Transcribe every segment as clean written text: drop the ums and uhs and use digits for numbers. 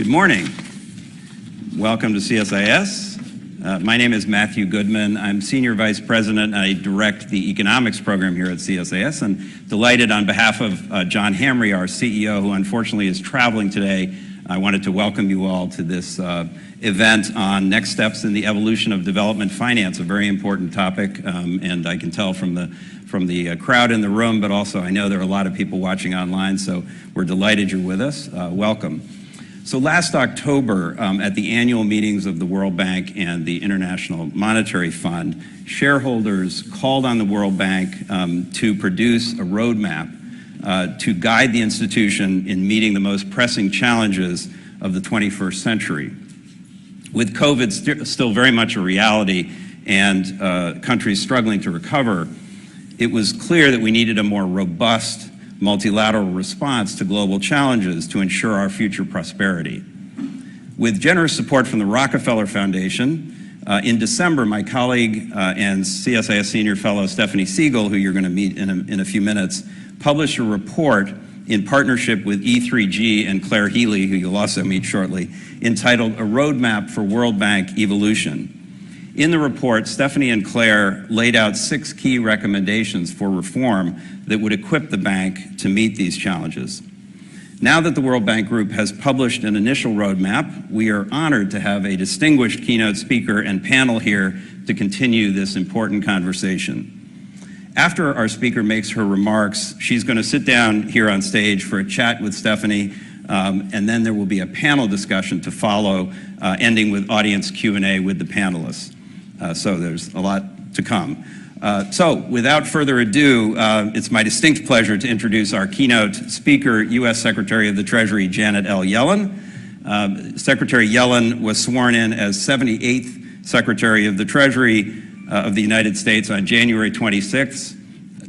Good morning. Welcome to CSIS. My name is Matthew Goodman. I'm Senior Vice President. I direct the economics program here at CSIS, and delighted on behalf of John Hamre, our CEO, who unfortunately is traveling today. I wanted to welcome you all to this event on next steps in the evolution of development finance, a very important topic, and I can tell from the crowd in the room, but also I know there are a lot of people watching online, so we're delighted you're with us. Welcome. So last October, at the annual meetings of the World Bank and the International Monetary Fund, shareholders called on the World Bank to produce a roadmap to guide the institution in meeting the most pressing challenges of the 21st century. With COVID still very much a reality and countries struggling to recover, it was clear that we needed a more robust multilateral response to global challenges to ensure our future prosperity. With generous support from the Rockefeller Foundation, in December, my colleague and CSIS Senior Fellow Stephanie Siegel, who you're going to meet in a few minutes, published a report in partnership with E3G and Claire Healy, who you'll also meet shortly, entitled A Roadmap for World Bank Evolution. In the report, Stephanie and Claire laid out 6 key recommendations for reform that would equip the bank to meet these challenges. Now that the World Bank Group has published an initial roadmap, we are honored to have a distinguished keynote speaker and panel here to continue this important conversation. After our speaker makes her remarks, she's going to sit down here on stage for a chat with Stephanie, and then there will be a panel discussion to follow, ending with audience Q&A with the panelists. So there's a lot to come. So without further ado, it's my distinct pleasure to introduce our keynote speaker, U.S. Secretary of the Treasury, Janet L. Yellen. Secretary Yellen was sworn in as 78th Secretary of the Treasury of the United States on January 26,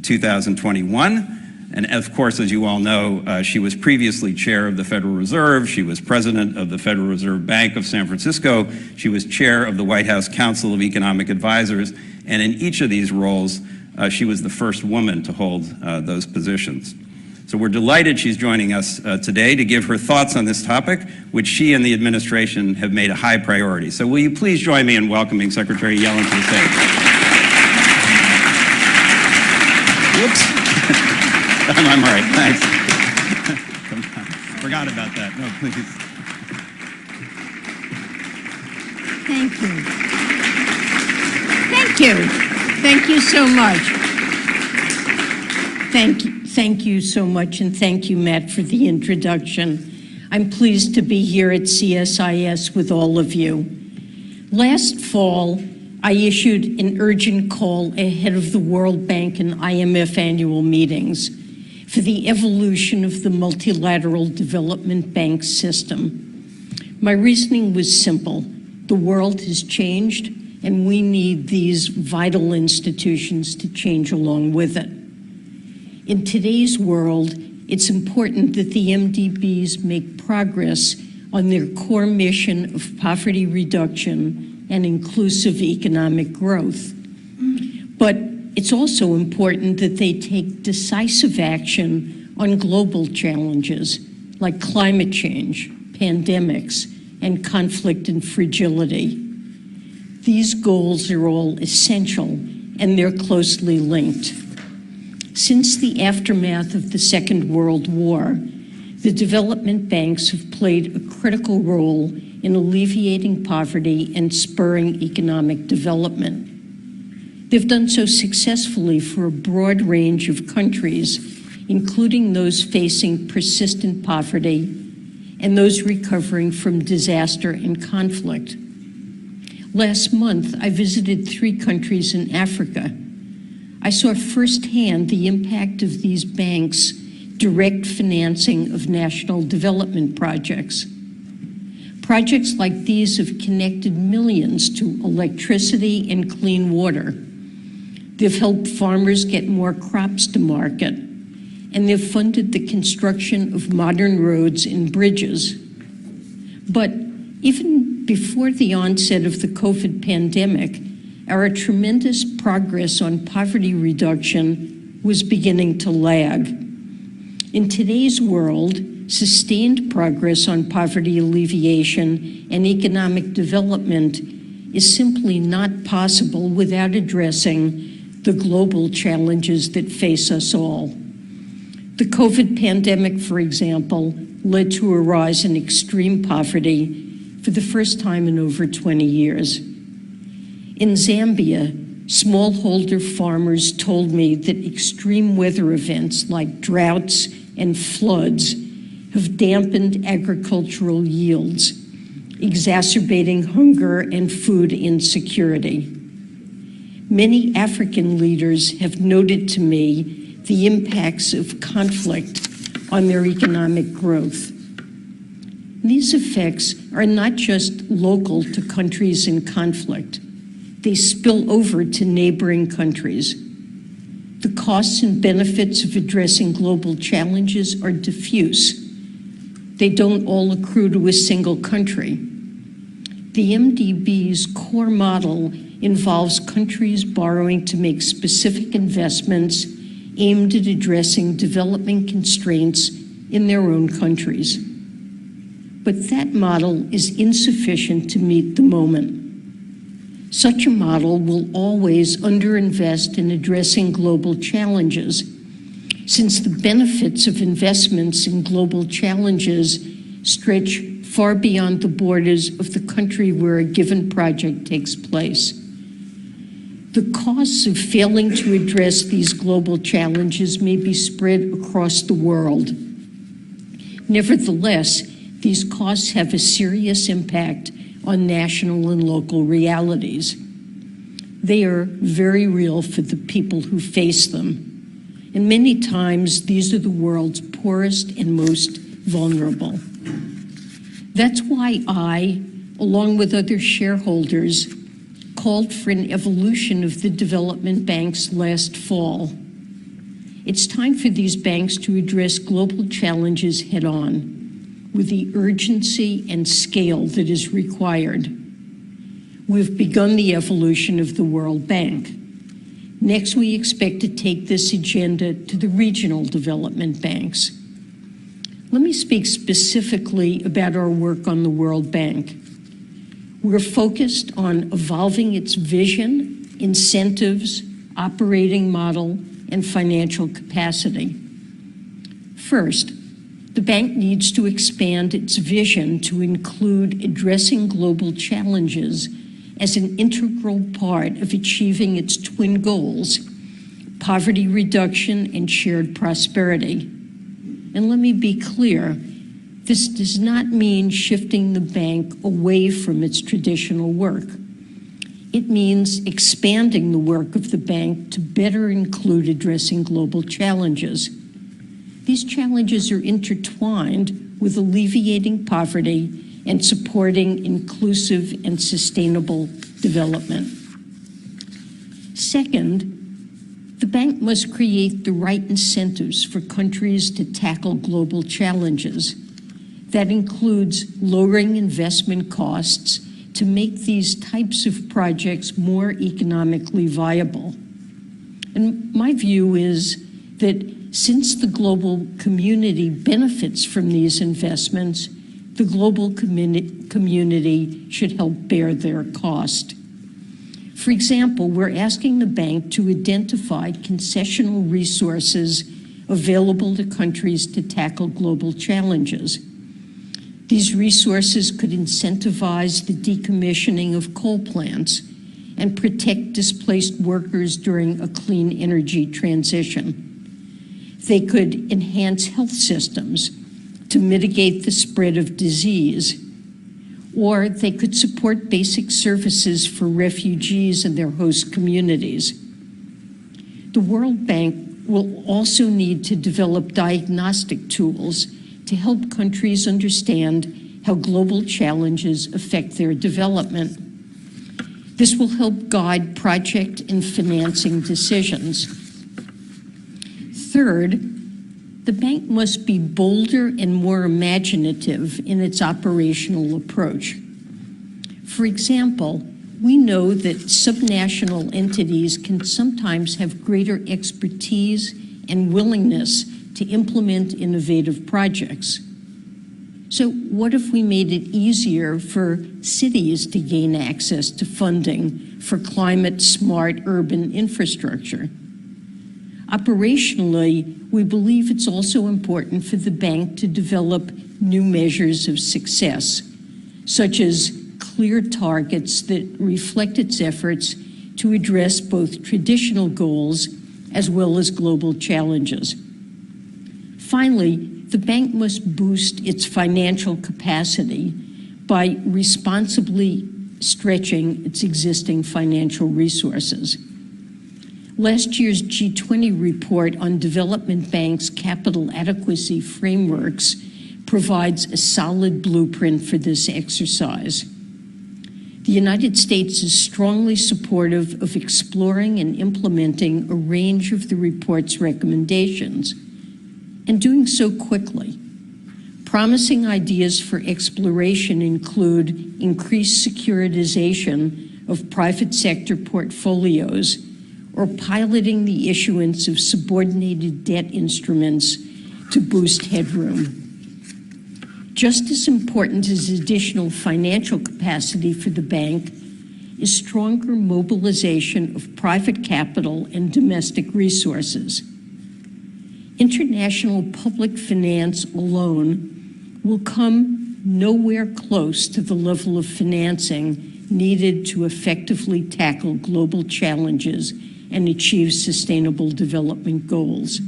2021. And of course, as you all know, she was previously chair of the Federal Reserve. She was president of the Federal Reserve Bank of San Francisco. She was chair of the White House Council of Economic Advisors. And in each of these roles, she was the first woman to hold those positions. So we're delighted she's joining us today to give her thoughts on this topic, which she and the administration have made a high priority. So will you please join me in welcoming Secretary Yellen to the stage? Whoops. I'm all right, thanks. Forgot about that. No, please. Thank you. Thank you. Thank you so much. Thank you so much, and thank you, Matt, for the introduction. I'm pleased to be here at CSIS with all of you. Last fall, I issued an urgent call ahead of the World Bank and IMF annual meetings for the evolution of the multilateral development bank system. My reasoning was simple. The world has changed, and we need these vital institutions to change along with it. In today's world, it's important that the MDBs make progress on their core mission of poverty reduction and inclusive economic growth. But it's also important that they take decisive action on global challenges like climate change, pandemics, and conflict and fragility. These goals are all essential, and they're closely linked. Since the aftermath of the Second World War, the development banks have played a critical role in alleviating poverty and spurring economic development. They've done so successfully for a broad range of countries, including those facing persistent poverty and those recovering from disaster and conflict. Last month, I visited 3 countries in Africa. I saw firsthand the impact of these banks' direct financing of national development projects. Projects like these have connected millions to electricity and clean water. They've helped farmers get more crops to market, and they've funded the construction of modern roads and bridges. But even before the onset of the COVID pandemic, our tremendous progress on poverty reduction was beginning to lag. In today's world, sustained progress on poverty alleviation and economic development is simply not possible without addressing the global challenges that face us all. The COVID pandemic, for example, led to a rise in extreme poverty for the first time in over 20 years. In Zambia, smallholder farmers told me that extreme weather events like droughts and floods have dampened agricultural yields, exacerbating hunger and food insecurity. Many African leaders have noted to me the impacts of conflict on their economic growth. These effects are not just local to countries in conflict. They spill over to neighboring countries. The costs and benefits of addressing global challenges are diffuse. They don't all accrue to a single country. The MDB's core model involves countries borrowing to make specific investments aimed at addressing development constraints in their own countries. But that model is insufficient to meet the moment. Such a model will always underinvest in addressing global challenges, since the benefits of investments in global challenges stretch far beyond the borders of the country where a given project takes place. The costs of failing to address these global challenges may be spread across the world. Nevertheless, these costs have a serious impact on national and local realities. They are very real for the people who face them. And many times, these are the world's poorest and most vulnerable. That's why I, along with other shareholders, called for an evolution of the development banks last fall. It's time for these banks to address global challenges head-on, with the urgency and scale that is required. We've begun the evolution of the World Bank. Next, we expect to take this agenda to the regional development banks. Let me speak specifically about our work on the World Bank. We're focused on evolving its vision, incentives, operating model, and financial capacity. First, the bank needs to expand its vision to include addressing global challenges as an integral part of achieving its twin goals: poverty reduction and shared prosperity. And let me be clear, this does not mean shifting the bank away from its traditional work. It means expanding the work of the bank to better include addressing global challenges. These challenges are intertwined with alleviating poverty and supporting inclusive and sustainable development. Second, the bank must create the right incentives for countries to tackle global challenges. That includes lowering investment costs to make these types of projects more economically viable. And my view is that since the global community benefits from these investments, the global community should help bear their cost. For example, we're asking the bank to identify concessional resources available to countries to tackle global challenges. These resources could incentivize the decommissioning of coal plants and protect displaced workers during a clean energy transition. They could enhance health systems to mitigate the spread of disease, or they could support basic services for refugees and their host communities. The World Bank will also need to develop diagnostic tools to help countries understand how global challenges affect their development. This will help guide project and financing decisions. Third, the bank must be bolder and more imaginative in its operational approach. For example, we know that subnational entities can sometimes have greater expertise and willingness to implement innovative projects. So what if we made it easier for cities to gain access to funding for climate-smart urban infrastructure? Operationally, we believe it's also important for the bank to develop new measures of success, such as clear targets that reflect its efforts to address both traditional goals as well as global challenges. Finally, the bank must boost its financial capacity by responsibly stretching its existing financial resources. Last year's G20 report on development banks' capital adequacy frameworks provides a solid blueprint for this exercise. The United States is strongly supportive of exploring and implementing a range of the report's recommendations, and doing so quickly. Promising ideas for exploration include increased securitization of private sector portfolios or piloting the issuance of subordinated debt instruments to boost headroom. Just as important as additional financial capacity for the bank is stronger mobilization of private capital and domestic resources. International public finance alone will come nowhere close to the level of financing needed to effectively tackle global challenges and achieve sustainable development goals.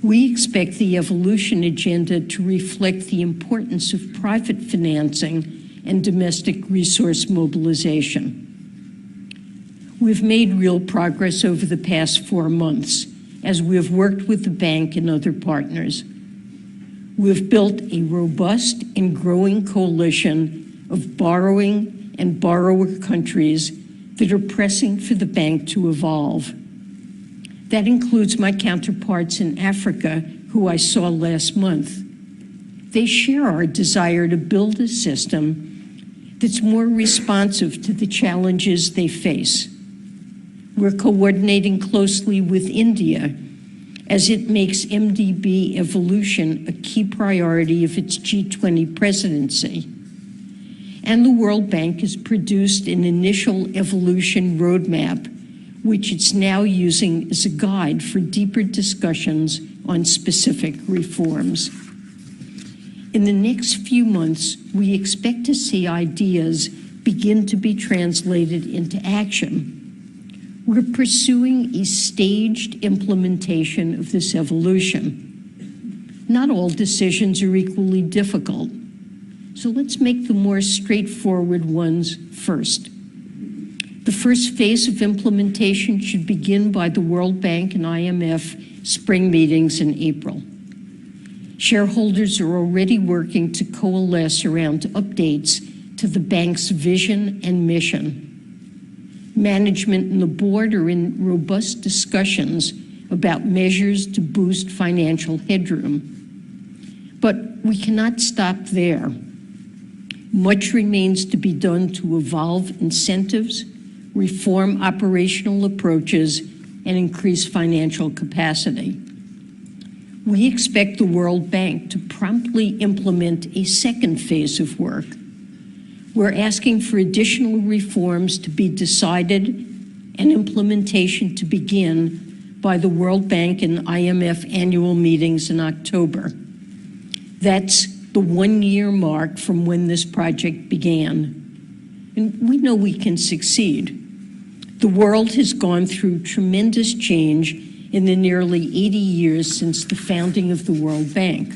We expect the evolution agenda to reflect the importance of private financing and domestic resource mobilization. We've made real progress over the past 4 months as we have worked with the bank and other partners. We've built a robust and growing coalition of borrowing and borrower countries that are pressing for the bank to evolve. That includes my counterparts in Africa, who I saw last month. They share our desire to build a system that's more responsive to the challenges they face. We're coordinating closely with India as it makes MDB evolution a key priority of its G20 presidency. And the World Bank has produced an initial evolution roadmap, which it's now using as a guide for deeper discussions on specific reforms. In the next few months, we expect to see ideas begin to be translated into action. We're pursuing a staged implementation of this evolution. Not all decisions are equally difficult, so let's make the more straightforward ones first. The first phase of implementation should begin by the World Bank and IMF spring meetings in April. Shareholders are already working to coalesce around updates to the bank's vision and mission. Management and the board are in robust discussions about measures to boost financial headroom. But we cannot stop there. Much remains to be done to evolve incentives, reform operational approaches, and increase financial capacity. We expect the World Bank to promptly implement a second phase of work. We're asking for additional reforms to be decided and implementation to begin by the World Bank and IMF annual meetings in October. That's the 1-year mark from when this project began. And we know we can succeed. The world has gone through tremendous change in the nearly 80 years since the founding of the World Bank.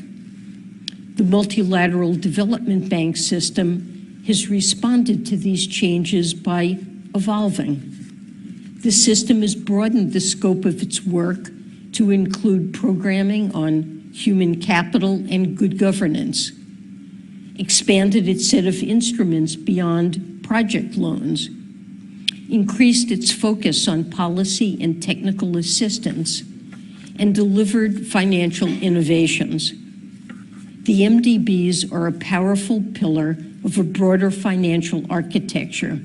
The multilateral development bank system has responded to these changes by evolving. The system has broadened the scope of its work to include programming on human capital and good governance, expanded its set of instruments beyond project loans, increased its focus on policy and technical assistance, and delivered financial innovations. The MDBs are a powerful pillar of a broader financial architecture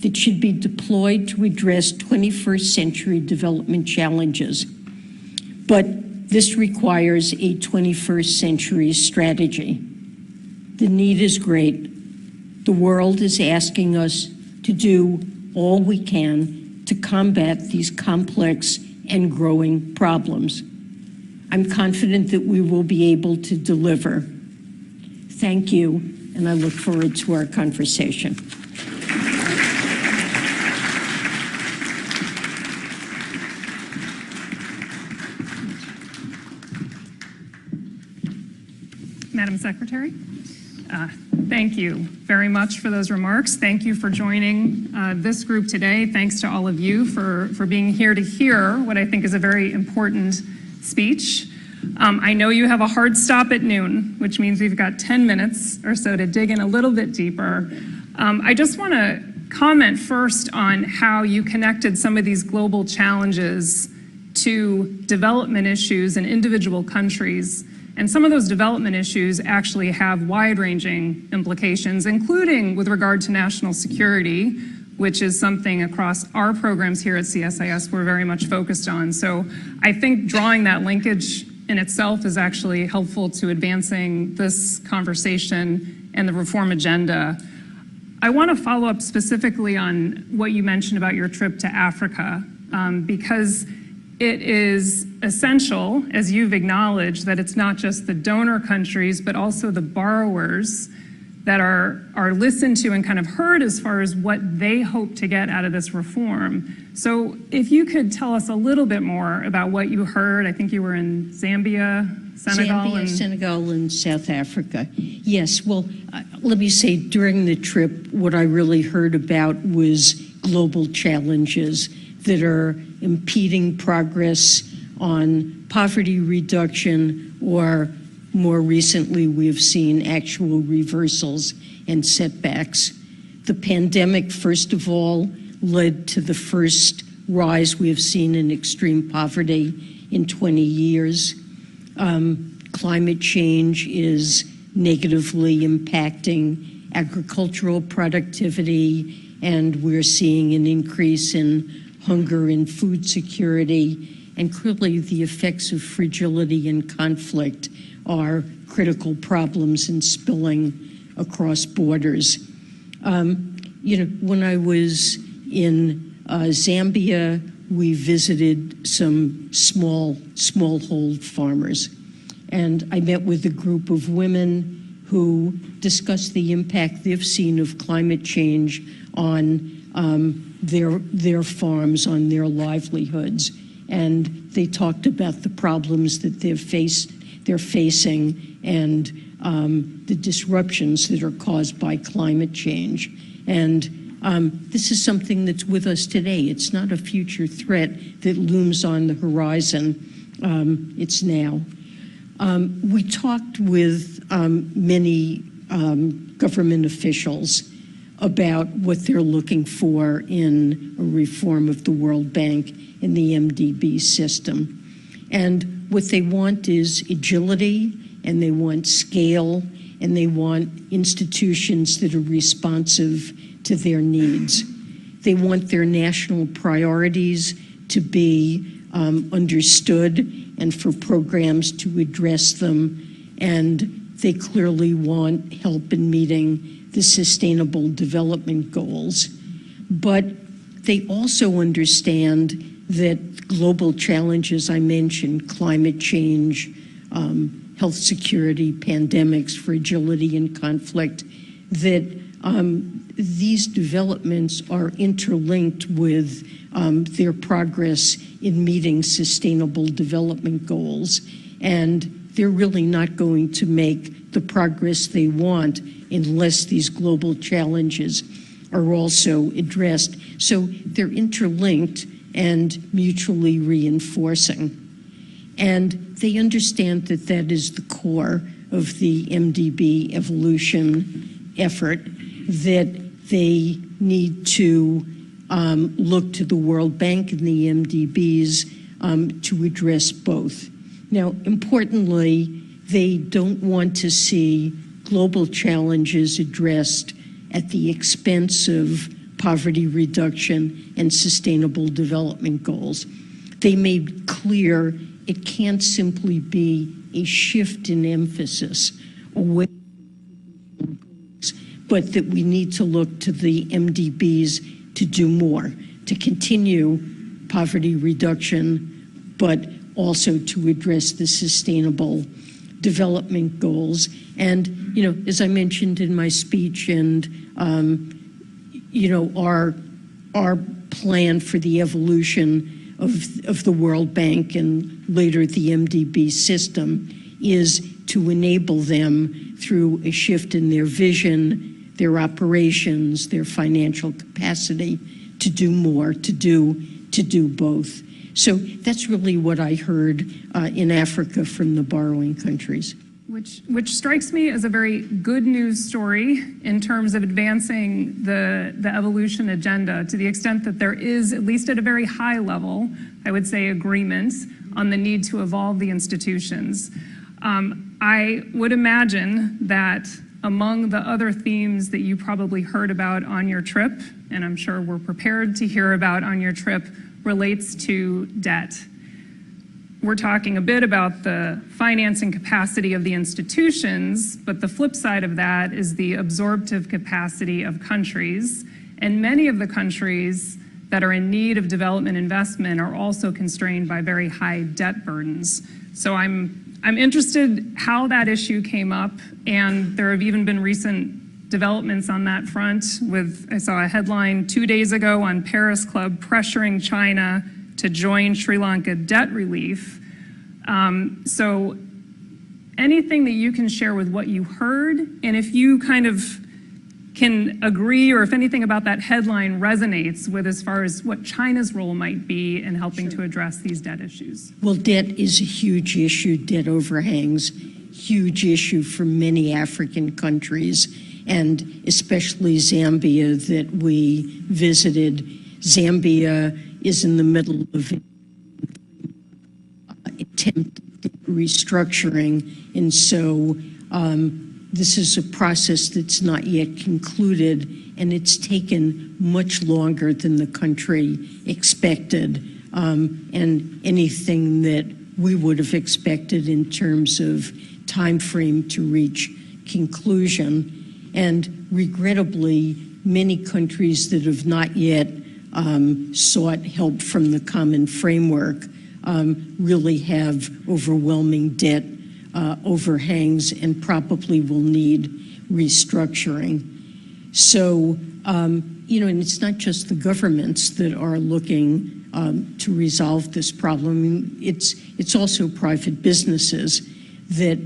that should be deployed to address 21st century development challenges. But this requires a 21st century strategy. The need is great. The world is asking us to do all we can to combat these complex and growing problems. I'm confident that we will be able to deliver. Thank you, and I look forward to our conversation. Madam Secretary, thank you very much for those remarks. Thank you for joining this group today. Thanks to all of you for being here to hear what I think is a very important speech. I know you have a hard stop at noon, which means we've got 10 minutes or so to dig in a little bit deeper. I just want to comment first on how you connected some of these global challenges to development issues in individual countries. And some of those development issues actually have wide-ranging implications, including with regard to national security, which is something across our programs here at CSIS we're very much focused on. So I think drawing that linkage in itself is actually helpful to advancing this conversation and the reform agenda. I want to follow up specifically on what you mentioned about your trip to Africa, because it is essential, as you've acknowledged, that it's not just the donor countries, but also the borrowers that are listened to and kind of heard as far as what they hope to get out of this reform. So if you could tell us a little bit more about what you heard. I think you were in Zambia, Senegal. Senegal, and South Africa. Yes, well, let me say, during the trip, what I really heard about was global challenges that are impeding progress on poverty reduction, or more recently, we've seen actual reversals and setbacks. The pandemic, first of all, led to the first rise we have seen in extreme poverty in 20 years. Climate change is negatively impacting agricultural productivity, and we're seeing an increase in hunger and food security, and clearly the effects of fragility and conflict are critical problems and spilling across borders. When I was in Zambia, we visited some smallhold farmers, and I met with a group of women who discussed the impact they've seen of climate change on their farms, on their livelihoods, and they talked about the problems that they're facing and the disruptions that are caused by climate change. And this is something that's with us today. It's not a future threat that looms on the horizon. It's now. We talked with many government officials about what they're looking for in a reform of the World Bank and the MDB system. And what they want is agility, and they want scale, and they want institutions that are responsive to their needs. They want their national priorities to be understood and for programs to address them. And they clearly want help in meeting the Sustainable Development Goals. But they also understand that global challenges I mentioned, climate change, health security, pandemics, fragility, and conflict, that these developments are interlinked with their progress in meeting Sustainable Development Goals. And they're really not going to make the progress they want unless these global challenges are also addressed. So they're interlinked and mutually reinforcing. And they understand that that is the core of the MDB evolution effort, that they need to look to the World Bank and the MDBs to address both. Now, importantly, they don't want to see global challenges addressed at the expense of poverty reduction and sustainable development goals. They made clear it can't simply be a shift in emphasis away from but that we need to look to the MDBs to do more, to continue poverty reduction, but also to address the sustainable development goals. And, as I mentioned in my speech, and, our plan for the evolution of the World Bank and later the MDB system is to enable them through a shift in their vision, their operations, their financial capacity to do more, to do both. So that's really what I heard in Africa from the borrowing countries. Which strikes me as a very good news story in terms of advancing the evolution agenda, to the extent that there is, at least at a very high level, I would say, agreement on the need to evolve the institutions. I would imagine that among the other themes that you probably heard about on your trip, and I'm sure we're prepared to hear about on your trip, relates to debt. We're talking a bit about the financing capacity of the institutions, but the flip side of that is the absorptive capacity of countries. And many of the countries that are in need of development investment are also constrained by very high debt burdens. So I'm interested how that issue came up, and there have even been recent developments on that front I saw a headline 2 days ago on Paris Club pressuring China to join Sri Lanka debt relief. So anything that you can share with what you heard, and if you kind of can agree, or if anything about that headline resonates with as far as what China's role might be in helping to address these debt issues. Well, debt is a huge issue. Debt overhangs, huge issue for many African countries, and especially Zambia that we visited. Zambia is in the middle of attempted restructuring, and so this is a process that's not yet concluded, and it's taken much longer than the country expected, and anything that we would have expected in terms of time frame to reach conclusion. And regrettably, many countries that have not yet sought help from the common framework really have overwhelming debt overhangs and probably will need restructuring. So, and it's not just the governments that are looking to resolve this problem. It's also private businesses that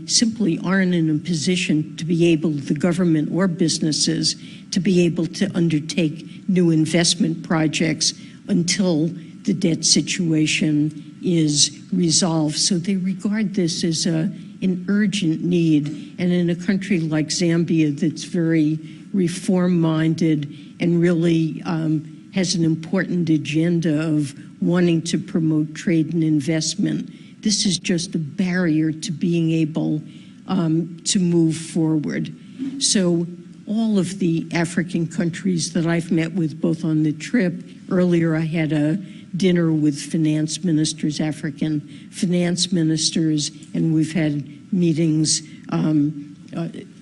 simply aren't in a position to be able, the government or businesses, to be able to undertake new investment projects until the debt situation is resolved. So they regard this as an urgent need. And in a country like Zambia that's very reform-minded and really has an important agenda of wanting to promote trade and investment, this is just a barrier to being able to move forward. So all of the African countries that I've met with, both on the trip, earlier I had a dinner with finance ministers, African finance ministers, and we've had meetings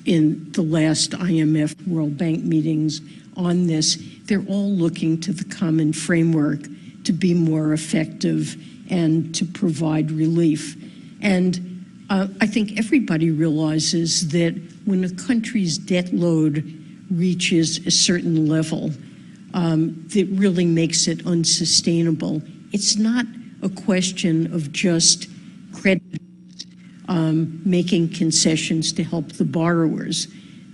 in the last IMF World Bank meetings on this. They're all looking to the common framework to be more effective and to provide relief. And I think everybody realizes that when a country's debt load reaches a certain level, that really makes it unsustainable. It's not a question of just creditors making concessions to help the borrowers.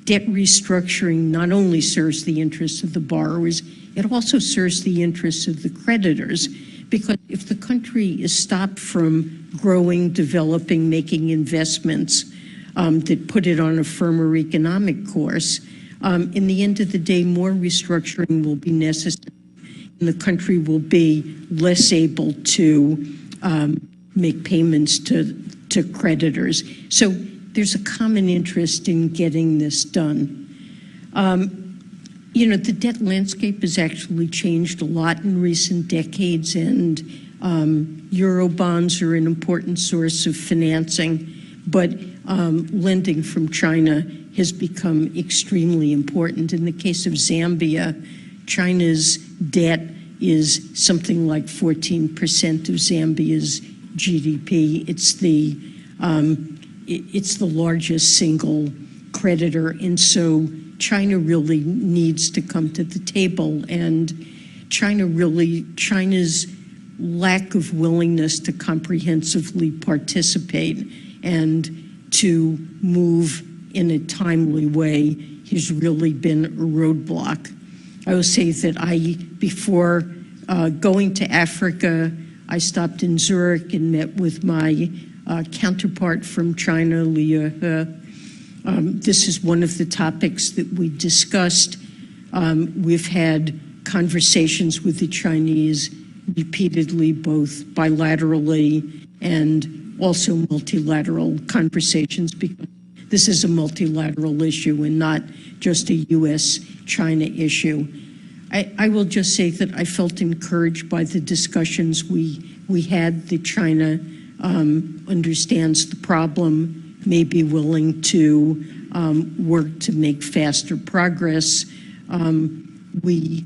Debt restructuring not only serves the interests of the borrowers, it also serves the interests of the creditors, because if the country is stopped from growing, developing, making investments that put it on a firmer economic course, in the end of the day, more restructuring will be necessary, and the country will be less able to make payments to creditors. So there's a common interest in getting this done. The debt landscape has actually changed a lot in recent decades, and Eurobonds are an important source of financing, but lending from China has become extremely important. In the case of Zambia, China's debt is something like 14% of Zambia's GDP. It's the largest single creditor, and so China really needs to come to the table. And China's lack of willingness to comprehensively participate and to move in a timely way has really been a roadblock. I will say that before going to Africa, I stopped in Zurich and met with my counterpart from China, Liu He. This is one of the topics that we discussed. We've had conversations with the Chinese repeatedly, both bilaterally and also multilateral conversations, because this is a multilateral issue and not just a U.S.-China issue. I will just say that I felt encouraged by the discussions we had, that China understands the problem, may be willing to work to make faster progress. We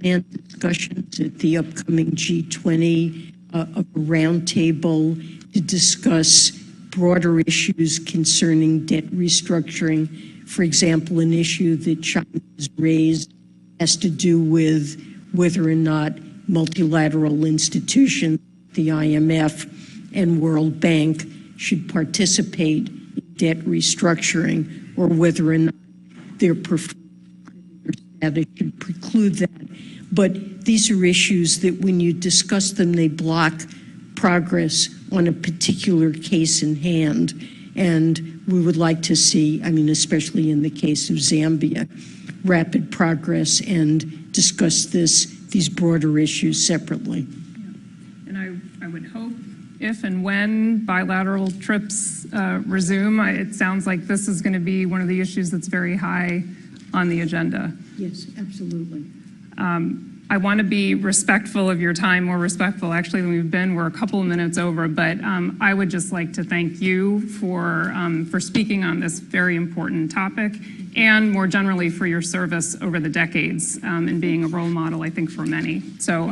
planned discussions at the upcoming G20 of a roundtable to discuss broader issues concerning debt restructuring. For example, an issue that China has raised has to do with whether or not multilateral institutions, the IMF and World Bank, should participate in debt restructuring, or whether or not their preferred status should preclude that. But these are issues that when you discuss them, they block progress on a particular case in hand. And we would like to see, especially in the case of Zambia, rapid progress and discuss these broader issues separately. Yeah. And I would hope if and when bilateral trips resume, it sounds like this is going to be one of the issues that's very high on the agenda. Yes, absolutely. I want to be respectful of your time, more respectful actually than we've been. We're a couple of minutes over, but I would just like to thank you for speaking on this very important topic, and more generally for your service over the decades and being a role model, I think, for many. So,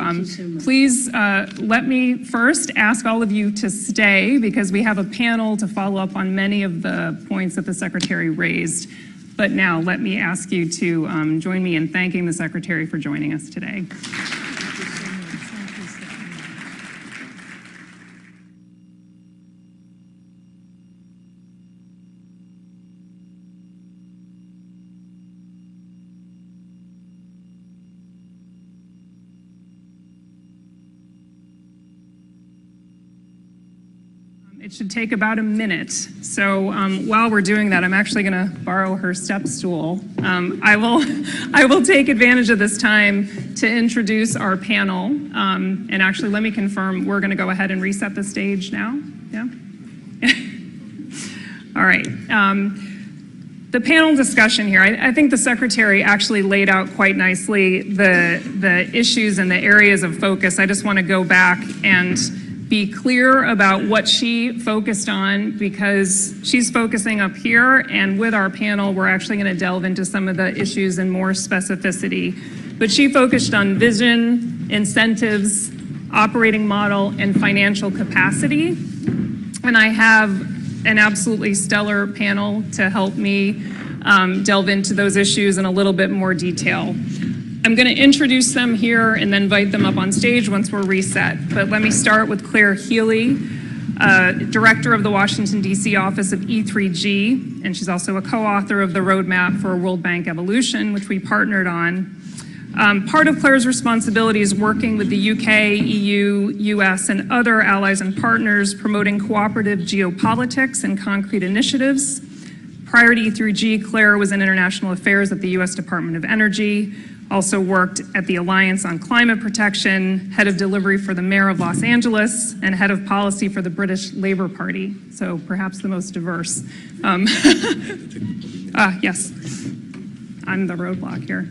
please let me first ask all of you to stay, because we have a panel to follow up on many of the points that the Secretary raised. But now let me ask you to join me in thanking the Secretary for joining us today. It should take about a minute. So while we're doing that, I'm actually going to borrow her step stool. I will take advantage of this time to introduce our panel. And actually, let me confirm, we're going to go ahead and reset the stage now. Yeah? All right. The panel discussion here, I think the Secretary actually laid out quite nicely the issues and the areas of focus. I just want to go back and be clear about what she focused on, because she's focusing up here, and with our panel, we're actually going to delve into some of the issues in more specificity. But she focused on vision, incentives, operating model, and financial capacity. And I have an absolutely stellar panel to help me delve into those issues in a little bit more detail. I'm going to introduce them here and then invite them up on stage once we're reset. But let me start with Claire Healy, Director of the Washington, D.C. Office of E3G, and she's also a co-author of the Roadmap for World Bank Evolution, which we partnered on. Part of Claire's responsibility is working with the UK, EU, US, and other allies and partners promoting cooperative geopolitics and concrete initiatives. Prior to E3G, Claire was in international affairs at the US Department of Energy, also worked at the Alliance on Climate Protection, head of delivery for the Mayor of Los Angeles, and head of policy for the British Labour Party, so perhaps the most diverse. Yes, I'm the roadblock here.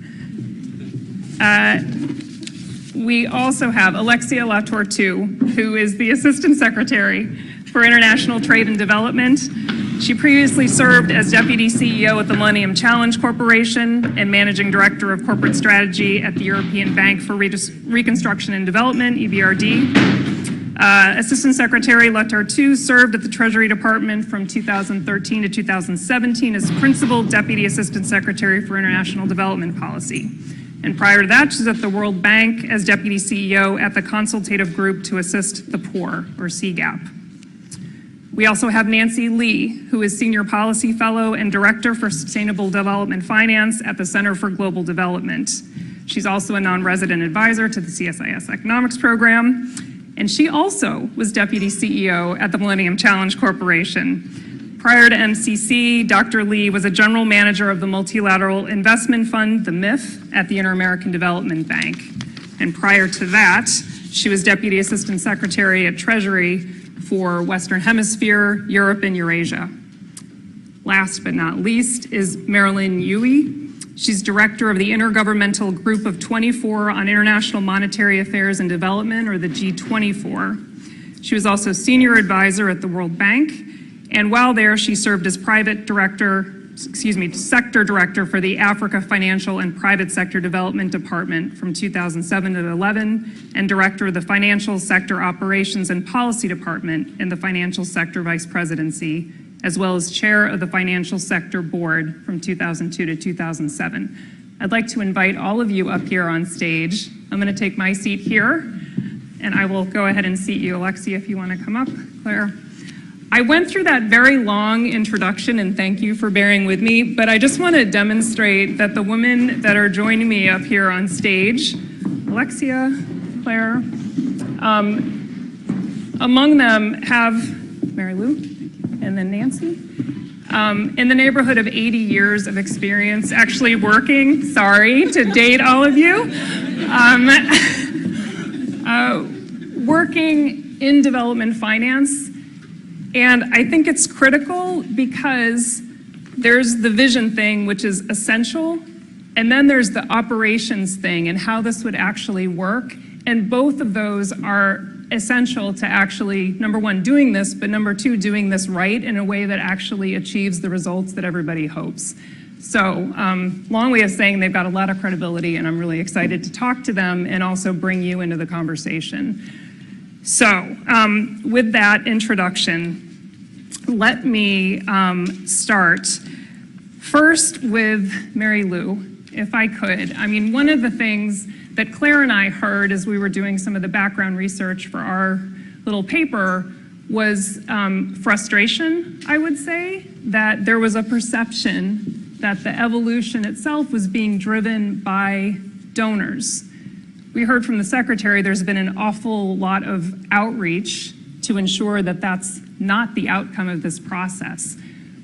We also have Alexia Latortu, who is the Assistant Secretary for International Trade and Development. She previously served as Deputy CEO at the Millennium Challenge Corporation and Managing Director of Corporate Strategy at the European Bank for Reconstruction and Development, EBRD. Assistant Secretary Lettar II served at the Treasury Department from 2013 to 2017 as Principal Deputy Assistant Secretary for International Development Policy. And prior to that, she's at the World Bank as Deputy CEO at the Consultative Group to Assist the Poor, or CGAP. We also have Nancy Lee, who is Senior Policy Fellow and Director for Sustainable Development Finance at the Center for Global Development. She's also a non-resident advisor to the CSIS Economics Program, and she also was Deputy CEO at the Millennium Challenge Corporation. Prior to MCC, Dr. Lee was a General Manager of the Multilateral Investment Fund, the MIF, at the Inter-American Development Bank. And prior to that, she was Deputy Assistant Secretary at Treasury for Western Hemisphere, Europe, and Eurasia. Last but not least is Marilyn Yui. She's Director of the Intergovernmental Group of 24 on International Monetary Affairs and Development, or the G24. She was also Senior Advisor at the World Bank, and while there, she served as Sector Director for the Africa Financial and Private Sector Development Department from 2007 to 11, and Director of the Financial Sector Operations and Policy Department in the Financial Sector Vice Presidency, as well as Chair of the Financial Sector Board from 2002 to 2007. I'd like to invite all of you up here on stage. I'm going to take my seat here, and I will go ahead and seat you. Alexia, if you want to come up, Claire. I went through that very long introduction, and thank you for bearing with me, but I just want to demonstrate that the women that are joining me up here on stage, Alexia, Claire, among them have Mary Lou, and then Nancy, in the neighborhood of 80 years of experience actually working, sorry to date all of you, working in development finance. And I think it's critical because there's the vision thing, which is essential, and then there's the operations thing and how this would actually work. And both of those are essential to actually, number one, doing this, but number two, doing this right in a way that actually achieves the results that everybody hopes. So, long way of saying they've got a lot of credibility, and I'm really excited to talk to them and also bring you into the conversation. So, with that introduction, let me start first with Mary Lou, if I could. I mean, one of the things that Claire and I heard as we were doing some of the background research for our little paper was frustration, I would say, that there was a perception that the evolution itself was being driven by donors. We heard from the Secretary there's been an awful lot of outreach to ensure that that's not the outcome of this process.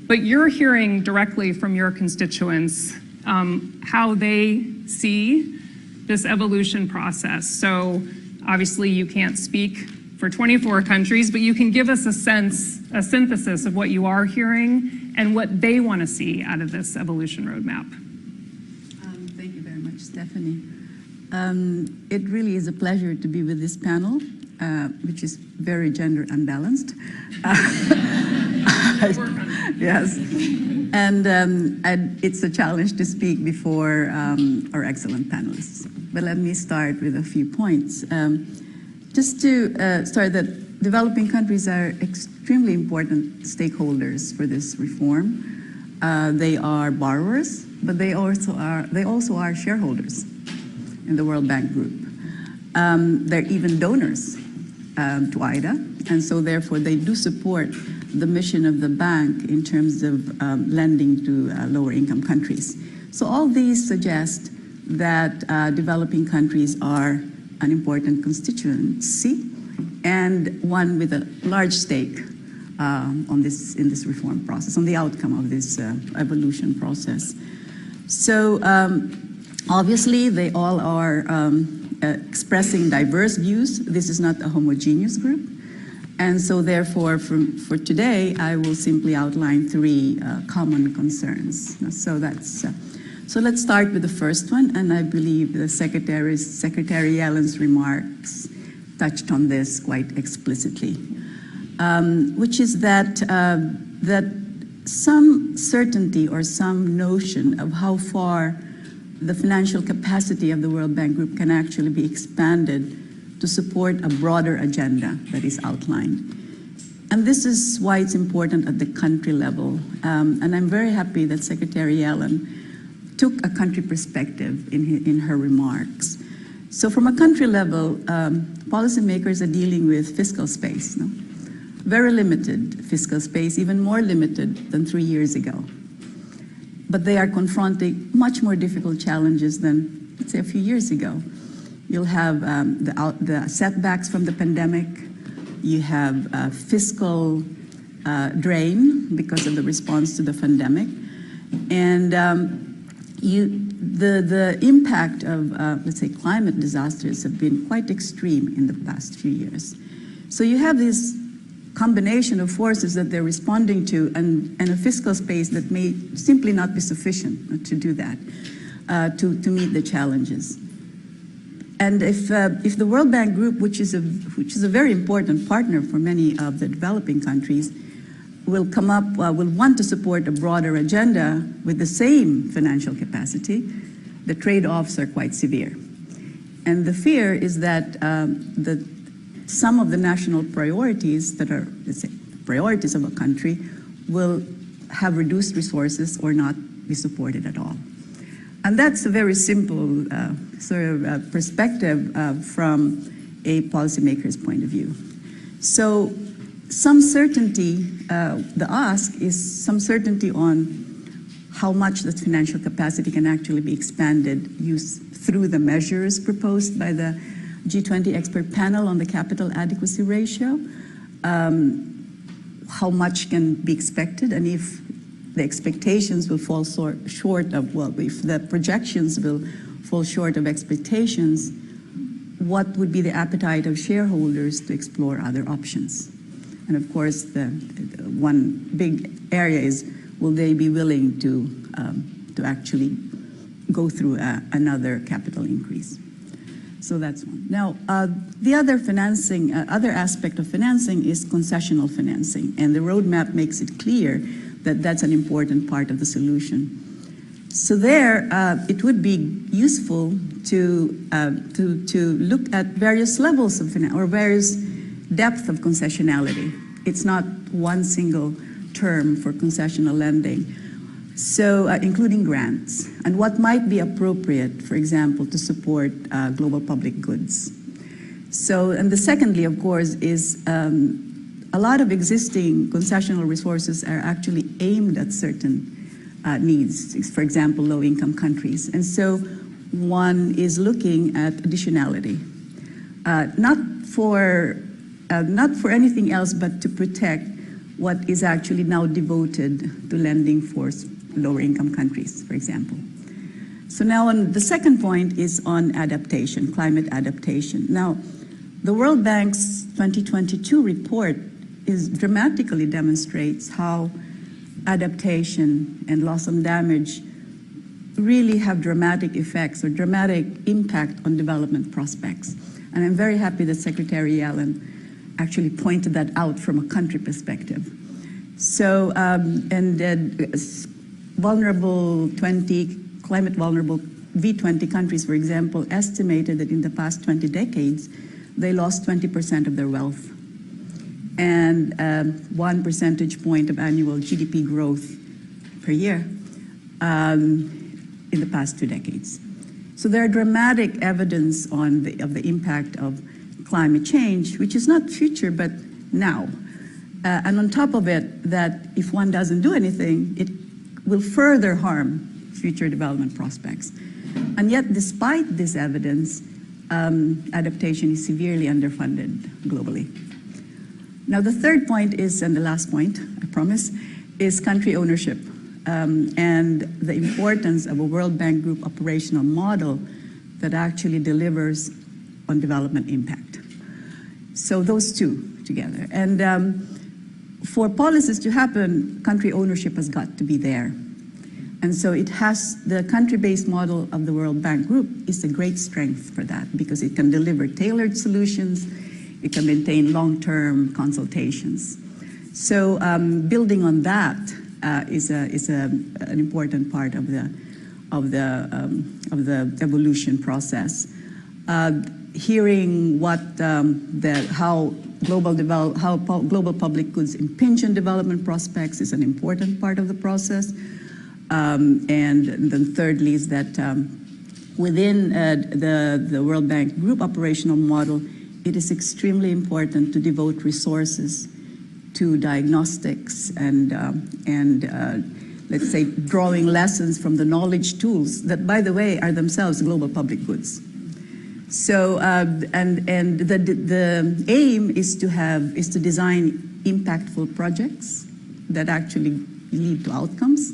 But you're hearing directly from your constituents how they see this evolution process. So obviously you can't speak for 24 countries, but you can give us a sense, a synthesis of what you are hearing and what they want to see out of this evolution roadmap. Thank you very much, Stephanie. It really is a pleasure to be with this panel, which is very gender unbalanced. Yes, and it's a challenge to speak before our excellent panelists. But let me start with a few points. Just to start, that developing countries are extremely important stakeholders for this reform. They are borrowers, but they also are shareholders in the World Bank Group. They're even donors to IDA, and so therefore they do support the mission of the bank in terms of lending to lower income countries. So all these suggest that developing countries are an important constituency and one with a large stake in this reform process, on the outcome of this evolution process. So obviously they all are expressing diverse views. This is not a homogeneous group. And so therefore, for today, I will simply outline three common concerns. So let's start with the first one, and I believe the Secretary Yellen's remarks touched on this quite explicitly, which is that some certainty or some notion of how far the financial capacity of the World Bank Group can actually be expanded to support a broader agenda that is outlined. And this is why it's important at the country level. And I'm very happy that Secretary Yellen took a country perspective in her remarks. So from a country level, policymakers are dealing with fiscal space. No? Very limited fiscal space, even more limited than 3 years ago. But they are confronting much more difficult challenges than, let's say, a few years ago. You'll have the setbacks from the pandemic. You have fiscal drain because of the response to the pandemic. And the impact of, let's say, climate disasters have been quite extreme in the past few years. So you have this combination of forces that they're responding to and a fiscal space that may simply not be sufficient to do that, to meet the challenges. And if the World Bank Group, which is a very important partner for many of the developing countries, will want to support a broader agenda with the same financial capacity, the trade-offs are quite severe. And the fear is that some of the national priorities that are, let's say, priorities of a country will have reduced resources or not be supported at all. And that's a very simple perspective from a policymaker's point of view. So some certainty, the ask is some certainty on how much that financial capacity can actually be expanded through the measures proposed by the G20 expert panel on the capital adequacy ratio, how much can be expected, and if the expectations will fall short of, well, if the projections will fall short of expectations, what would be the appetite of shareholders to explore other options? And of course, the one big area is, will they be willing to actually go through another capital increase? So that's one. Now, the other financing, other aspect of financing is concessional financing, and the roadmap makes it clear that that's an important part of the solution. So there, it would be useful to look at various levels of finance or various depth of concessionality. It's not one single term for concessional lending. So, including grants, and what might be appropriate, for example, to support global public goods. So, and the secondly, of course, is a lot of existing concessional resources are actually aimed at certain needs, for example, low-income countries. And so one is looking at additionality, not for anything else, but to protect what is actually now devoted to lending for lower income countries, for example. So now on the second point is on adaptation, climate adaptation. Now, the World Bank's 2022 report dramatically demonstrates how adaptation and loss and damage really have dramatic effects or dramatic impact on development prospects. And I'm very happy that Secretary Yellen actually pointed that out from a country perspective. So, climate vulnerable V20 countries, for example, estimated that in the past 20 decades, they lost 20% of their wealth and 1 percentage point of annual GDP growth per year in the past 2 decades. So there are dramatic evidence of the impact of climate change, which is not future, but now. And on top of it, that if one doesn't do anything, it will further harm future development prospects. And yet, despite this evidence, adaptation is severely underfunded globally. Now, the third point is, and the last point, I promise, is country ownership and the importance of a World Bank Group operational model that actually delivers on development impact. So those two together. And for policies to happen, country ownership has got to be there. And so the country-based model of the World Bank Group is a great strength for that because it can deliver tailored solutions, it can maintain long-term consultations. So building on that, an important part of the evolution process. Hearing what how global public goods impinge on development prospects is an important part of the process. And then thirdly is that within the World Bank Group operational model, it is extremely important to devote resources to diagnostics and let's say drawing lessons from the knowledge tools that, by the way, are themselves global public goods. So and the aim is to design impactful projects that actually lead to outcomes,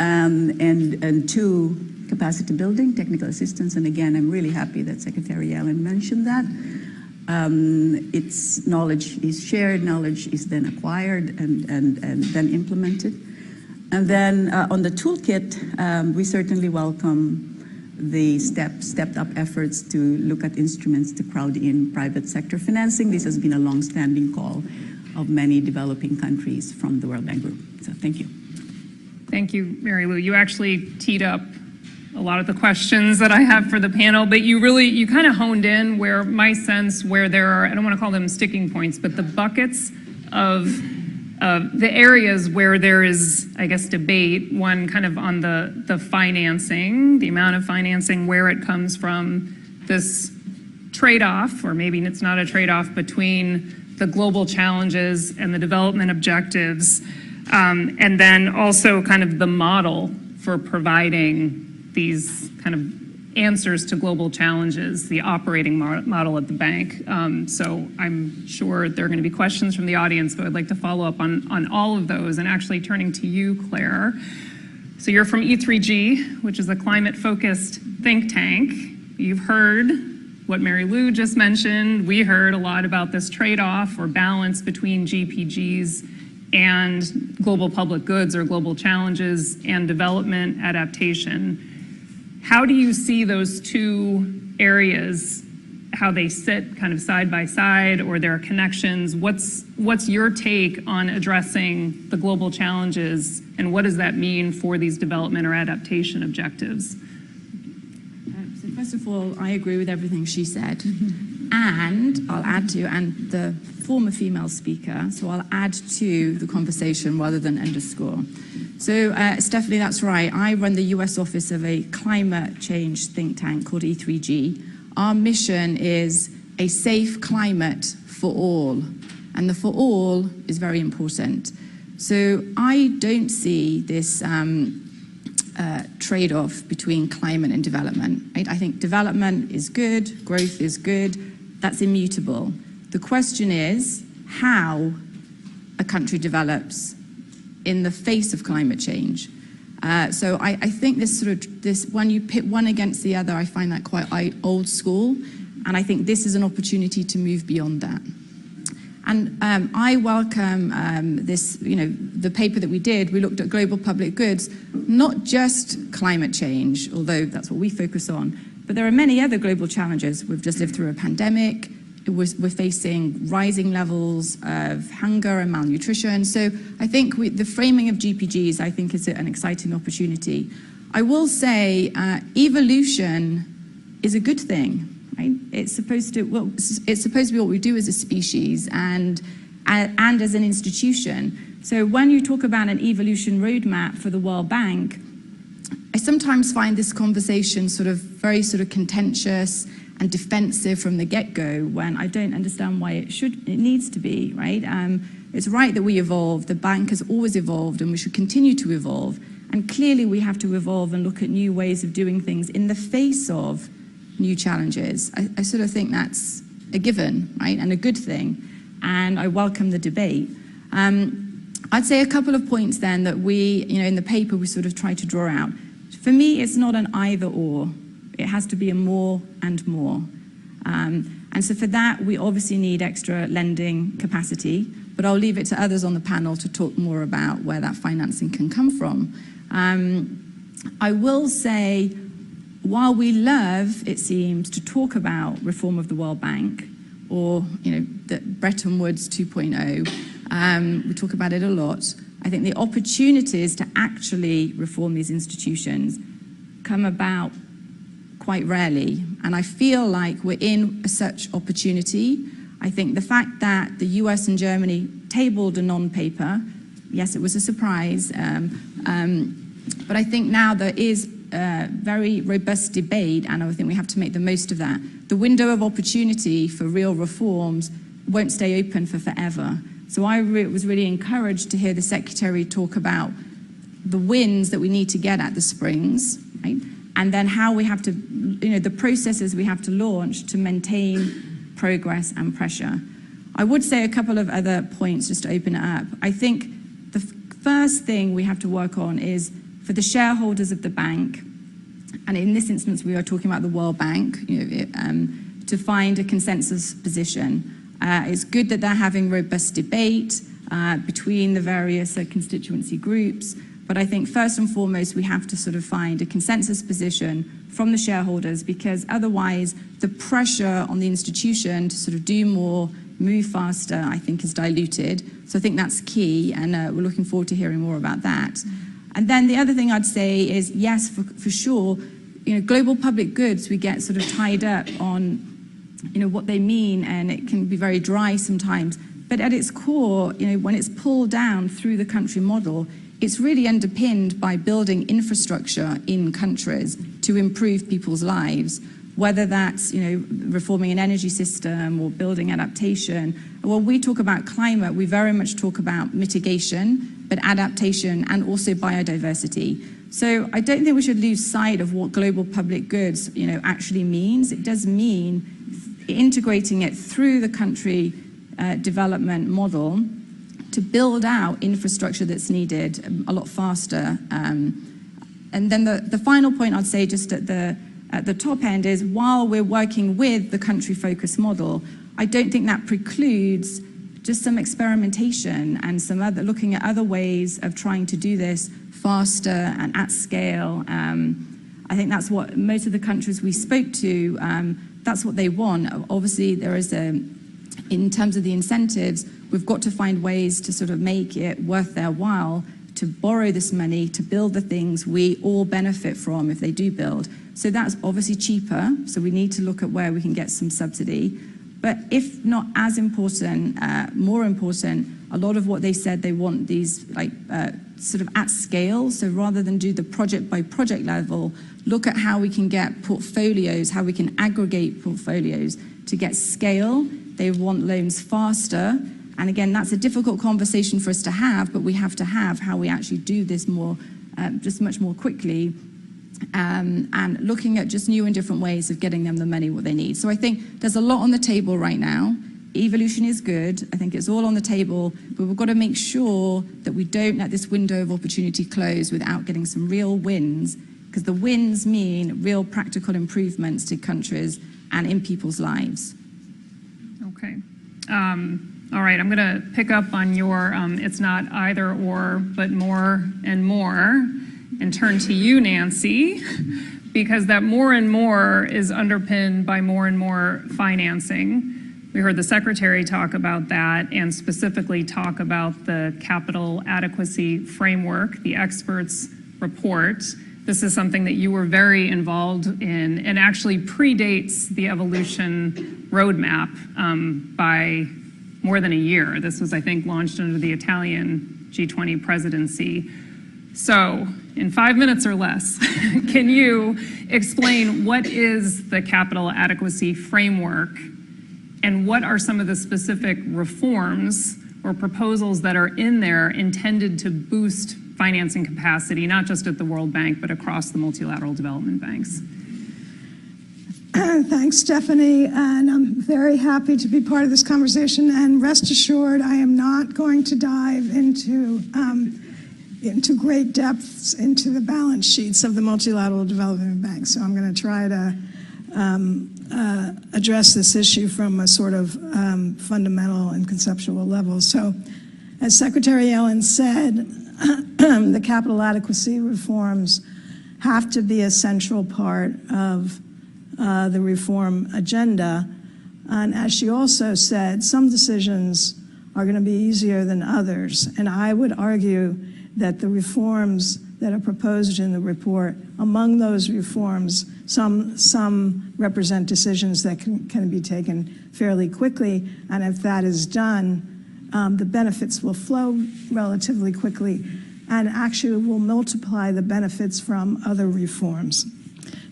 and two, capacity building, technical assistance, and again, I'm really happy that Secretary Yellen mentioned that. It's knowledge is shared, knowledge is then acquired and then implemented. And then on the toolkit, we certainly welcome the stepped up efforts to look at instruments to crowd in private sector financing. This has been a long-standing call of many developing countries from the World Bank Group. So thank you. Thank you, Mary Lou. You actually teed up a lot of the questions that I have for the panel, but you kind of honed in where my sense where there are, I don't want to call them sticking points, but the buckets of the areas where there is, I guess, debate, one kind of on the financing, the amount of financing, where it comes from, this trade-off, or maybe it's not a trade-off, between the global challenges and the development objectives, and then also kind of the model for providing these kind of answers to global challenges, the operating model at the bank. So I'm sure there are going to be questions from the audience, but I'd like to follow up on all of those, and actually turning to you, Claire. So you're from E3G, which is a climate-focused think tank. You've heard what Mary Lou just mentioned. We heard a lot about this trade-off or balance between GPGs and global public goods or global challenges and development adaptation. How do you see those two areas, how they sit kind of side by side, or their connections? What's your take on addressing the global challenges, and what does that mean for these development or adaptation objectives? So first of all, I agree with everything she said. And I'll add to, and the former female speaker, so I'll add to the conversation rather than underscore. So Stephanie, that's right. I run the US office of a climate change think tank called E3G. Our mission is a safe climate for all. And the for all is very important. So I don't see this trade-off between climate and development. Right? I think development is good, growth is good, that's immutable. The question is how a country develops in the face of climate change. So I think this when you pit one against the other, I find that quite old school, and I think this is an opportunity to move beyond that. And I welcome this, the paper that we did. We looked at global public goods, not just climate change, although that's what we focus on, but there are many other global challenges. We've just lived through a pandemic. We're facing rising levels of hunger and malnutrition. So I think the framing of GPGs, I think, is an exciting opportunity. I will say evolution is a good thing, right? It's supposed to be what we do as a species and as an institution. So when you talk about an evolution roadmap for the World Bank, I sometimes find this conversation very contentious and defensive from the get-go, when I don't understand why it needs to be, right? It's right that we evolve. The bank has always evolved, and we should continue to evolve. And clearly we have to evolve and look at new ways of doing things in the face of new challenges. I think that's a given, right? And a good thing. And I welcome the debate. I'd say a couple of points then that we, in the paper, we try to draw out. For me, it's not an either or. It has to be a more and more. And so for that, we obviously need extra lending capacity, but I'll leave it to others on the panel to talk more about where that financing can come from. I will say, while we love, it seems, to talk about reform of the World Bank, or the Bretton Woods 2.0, we talk about it a lot, I think the opportunities to actually reform these institutions come about quite rarely. And I feel like we're in such opportunity. I think the fact that the US and Germany tabled a non-paper, yes, it was a surprise, but I think now there is a very robust debate, and I think we have to make the most of that. The window of opportunity for real reforms won't stay open for forever. So I was really encouraged to hear the Secretary talk about the wins that we need to get at the Springs, right? And then how we have to, the processes we have to launch to maintain progress and pressure. I would say a couple of other points just to open it up. I think the first thing we have to work on is for the shareholders of the bank, and in this instance we are talking about the World Bank, to find a consensus position. It's good that they're having robust debate between the various constituency groups, but I think first and foremost we have to sort of find a consensus position from the shareholders, because otherwise the pressure on the institution to sort of do more, move faster, I think is diluted. So I think that's key, and we're looking forward to hearing more about that. And then the other thing I'd say is, yes, for sure, global public goods, we get sort of tied up on what they mean, and it can be very dry sometimes. But at its core, when it's pulled down through the country model, it's really underpinned by building infrastructure in countries to improve people's lives, whether that's reforming an energy system or building adaptation. When we talk about climate, we very much talk about mitigation, but adaptation and also biodiversity. So I don't think we should lose sight of what global public goods actually means. It does mean integrating it through the country development model to build out infrastructure that's needed a lot faster. And then the final point I'd say just at the top end is, while we're working with the country-focused model, I don't think that precludes just some experimentation and some other, looking at other ways of trying to do this faster and at scale. I think that's what most of the countries we spoke to, that's what they want. Obviously, there is in terms of the incentives, we've got to find ways to sort of make it worth their while to borrow this money to build the things we all benefit from if they do build. So that's obviously cheaper, so we need to look at where we can get some subsidy. But if not as important, more important, a lot of what they said, they want these sort of at scale. So rather than do the project by project level, look at how we can get portfolios, how we can aggregate portfolios to get scale. They want loans faster. And again, that's a difficult conversation for us to have, but we have to have how we actually do this more, just much more quickly, and looking at just new and different ways of getting them the money what they need. So I think there's a lot on the table right now. Evolution is good. I think it's all on the table, but we've got to make sure that we don't let this window of opportunity close without getting some real wins, because the wins mean real practical improvements to countries and in people's lives. Okay. All right, I'm going to pick up on your it's not either or, but more and more, and turn to you, Nancy, because that more and more is underpinned by more and more financing. We heard the Secretary talk about that, and specifically talk about the capital adequacy framework, the experts' report. This is something that you were very involved in, and actually predates the evolution roadmap by more than a year. This was, I think, launched under the Italian G20 presidency. So, in 5 minutes or less, can you explain what is the capital adequacy framework, and what are some of the specific reforms or proposals that are in there intended to boost financing capacity, not just at the World Bank, but across the multilateral development banks? Thanks, Stephanie, and I'm very happy to be part of this conversation. And rest assured, I am not going to dive into great depths into the balance sheets of the multilateral development banks. So I'm going to try to address this issue from a sort of fundamental and conceptual level. So, as Secretary Yellen said, the capital adequacy reforms have to be a central part of the reform agenda. And as she also said, some decisions are going to be easier than others. And I would argue that the reforms that are proposed in the report, among those reforms, some represent decisions that can be taken fairly quickly, and if that is done, the benefits will flow relatively quickly and actually will multiply the benefits from other reforms.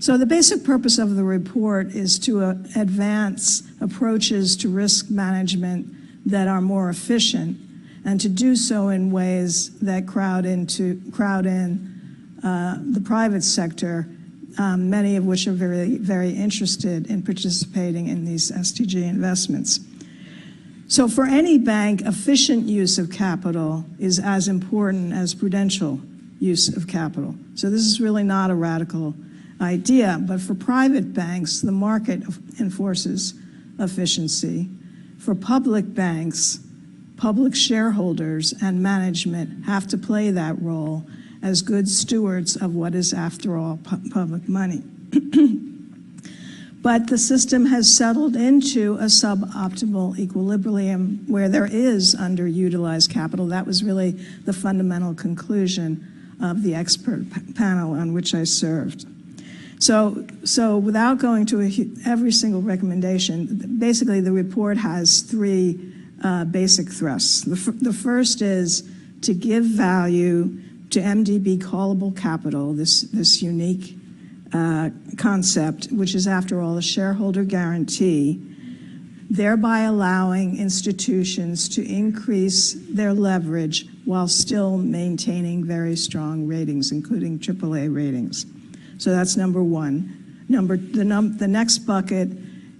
So the basic purpose of the report is to advance approaches to risk management that are more efficient, and to do so in ways that crowd in the private sector, many of which are very, very interested in participating in these SDG investments. So for any bank, efficient use of capital is as important as prudential use of capital. So this is really not a radical idea, but for private banks, the market enforces efficiency. For public banks, public shareholders and management have to play that role as good stewards of what is, after all, public money. But the system has settled into a suboptimal equilibrium where there is underutilized capital. That was really the fundamental conclusion of the expert panel on which I served. So without going to every single recommendation, basically the report has three basic thrusts. The first is to give value to MDB callable capital, this unique concept, which is, after all, a shareholder guarantee, thereby allowing institutions to increase their leverage while still maintaining very strong ratings, including AAA ratings. So that's number one. The next bucket